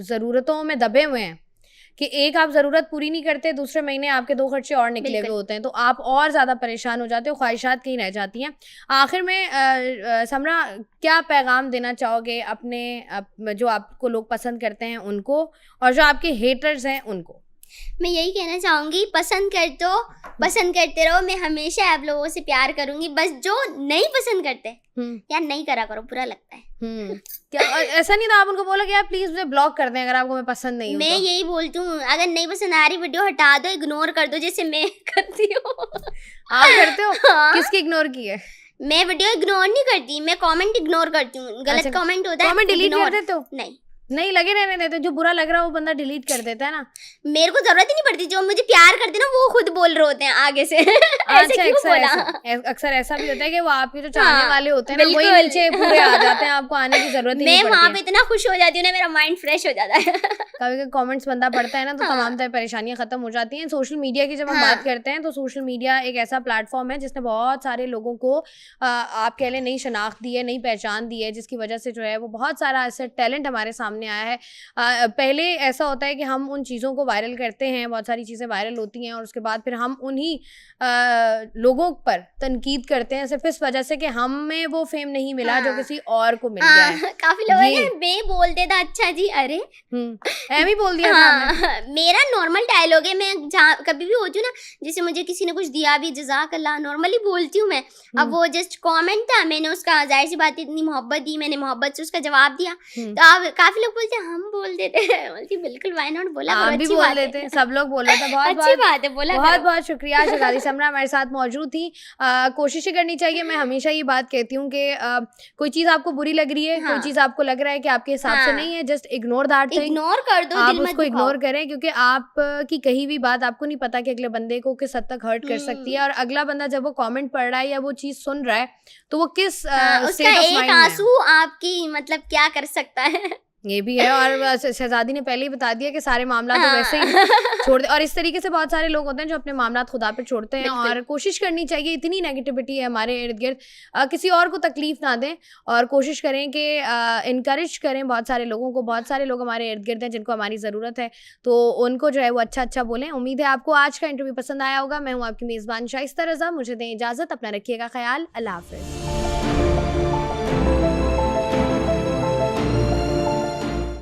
S1: जरूरतों में दबे हुए हैं कि एक आप जरूरत पूरी नहीं करते, दूसरे महीने आपके 2 खर्चे और निकले हुए
S2: बिल्कुल।
S1: होते हैं, तो आप और ज्यादा परेशान हो जाते हो, ख्वाहिशात कहीं रह जाती हैं। आखिर में समरा क्या पैगाम देना चाहोगे अपने जो आपको लोग पसंद करते हैं उनको, और जो आपके हेटर्स हैं उनको?
S2: मैं यही कहना चाहूंगी, पसंद करते रहो। मैं हमेशा आप लोगों से प्यार करूंगी, बस जो नहीं पसंद करते यार नहीं करा करो, बुरा लगता है।
S1: क्या ऐसा नहीं था आप उनको बोला कि यार प्लीज मुझे ब्लॉक कर दें अगर आपको मैं पसंद नहीं हूं?
S2: मैं
S1: तो
S2: यही बोलती हूँ, अगर नहीं पसंद आ रही वीडियो हटा दो, इग्नोर कर दो, जैसे मैं करती हूँ।
S1: आप करते हो?
S2: हाँ।
S1: किसकी इग्नोर की है?
S2: मैं वीडियो इग्नोर नहीं करती, मैं कमेंट इग्नोर करती हूँ। गलत
S1: अच्छा,
S2: कमेंट होता है,
S1: कमेंट डिलीट कर
S2: ignore।
S1: देते हो?
S2: नहीं,
S1: लगे रहने देते, जो बुरा लग रहा है वो बंदा डिलीट कर देता है ना।
S2: मेरे को जरूरत ही नहीं पड़ती, जो मुझे प्यार करते ना वो खुद बोल रहे होते हैं आगे से। ऐसे क्यों बोला?
S1: अक्सर ऐसा भी होता है कि वो आपके जो चाहने
S2: हाँ,
S1: वाले होते हैं ना वही
S2: बिल्कुल।
S1: नीचे पूरे आ जाते हैं, आपको आने की जरूरत ही
S2: मैं
S1: नहीं
S2: वहाँ
S1: पड़ती
S2: पे इतना खुश हो जाती हूँ ना, मेरा माइंड फ्रेश हो जाता है।
S1: कभी कभी कमेंट्स बंदा पढ़ता है ना तो
S2: हाँ।
S1: तमाम तरह परेशानियां खत्म हो जाती हैं। सोशल मीडिया की जब हम
S2: हाँ।
S1: बात करते हैं तो सोशल मीडिया एक ऐसा प्लेटफॉर्म है जिसने बहुत सारे लोगों को आप कह लें नई शनाख्त दी है, नई पहचान दी है, जिसकी वजह से जो है वो बहुत सारा ऐसा टैलेंट हमारे सामने आया है। पहले ऐसा होता है कि हम उन चीज़ों को वायरल करते हैं, बहुत सारी चीज़ें वायरल होती हैं और उसके बाद फिर हम उन्हीं लोगों पर तनकीद करते हैं सिर्फ इस वजह से कि हमें वो फेम नहीं मिला जो
S2: हाँ।
S1: किसी और को मिल गया है।
S2: काफी लोग
S1: ये-
S2: हैं बे बोलते था, अच्छा जी, अरे
S1: एम ही बोल दिया था आपने।
S2: हाँ, मेरा नॉर्मल डायलॉग है। मैं जहाँ कभी भी होती हूँ ना, जैसे मुझे किसी ने कुछ दिया भी, जज़ाक अल्लाह, नॉर्मली बोलती हूँ मैं। अब वो जस्ट कमेंट था, मैंने उसका जाहिर सी बात इतनी मोहब्बत दी, मैंने मोहब्बत से उसका जवाब दिया। तो अब काफी लोग बोलते हैं हम बोल देते हैं, बोलती बिल्कुल व्हाई नॉट, बोला
S1: आप
S2: करो,
S1: भी
S2: अच्छी
S1: बोल
S2: बात
S1: देते हैं,
S2: है।
S1: सब लोग बोल रहे थे। बहुत
S2: अच्छी बात है, बोला
S1: बहुत
S2: करो।
S1: बहुत शुक्रिया शहजादी समरा हमारे साथ मौजूद थी। कोशिश करनी चाहिए, मैं हमेशा ये बात कहती हूँ कि कोई चीज़ आपको बुरी लग रही है, कोई
S2: हाँ।
S1: चीज़ आपको लग रहा है कि आपके हिसाब से
S2: हाँ।
S1: नहीं है, just ignore that thing,
S2: ignore कर दो,
S1: आप
S2: दिल मत
S1: उसको
S2: दुखाओ।
S1: इग्नोर करें, क्योंकि आप की कही हुई बात आपको नहीं पता कि अगले बंदे को किस हद तक हर्ट कर सकती है, और अगला बंदा जब वो कमेंट पढ़ रहा है या वो चीज़ सुन रहा है तो वो किस
S2: उसका
S1: स्टेट ऑफ
S2: एक
S1: माइंड में है।
S2: आंसू आपकी मतलब क्या कर सकता है।
S1: ये भी है, और शहजादी ने पहले ही बता दिया कि सारे मामला तो
S2: हाँ।
S1: वैसे ही छोड़ दे, और इस तरीके से बहुत सारे लोग होते हैं जो अपने मामला खुदा पे छोड़ते हैं।
S2: बिल्कुल।
S1: और कोशिश करनी चाहिए, इतनी नेगेटिविटी है हमारे इर्द गिर्द, किसी और को तकलीफ ना दें, और कोशिश करें कि इनकरेज करें बहुत सारे लोगों को। बहुत सारे लोग हमारे इर्द गिर्द हैं जिनको हमारी ज़रूरत है, तो उनको जो है वो अच्छा अच्छा बोलें। उम्मीद है आपको आज का इंटरव्यू पसंद आया होगा। मैं हूँ आपकी मेज़बान शाइस्ता रज़ा, मुझे दें इजाज़त, अपना रखिएगा ख्याल, अल्लाह हाफ़िज़।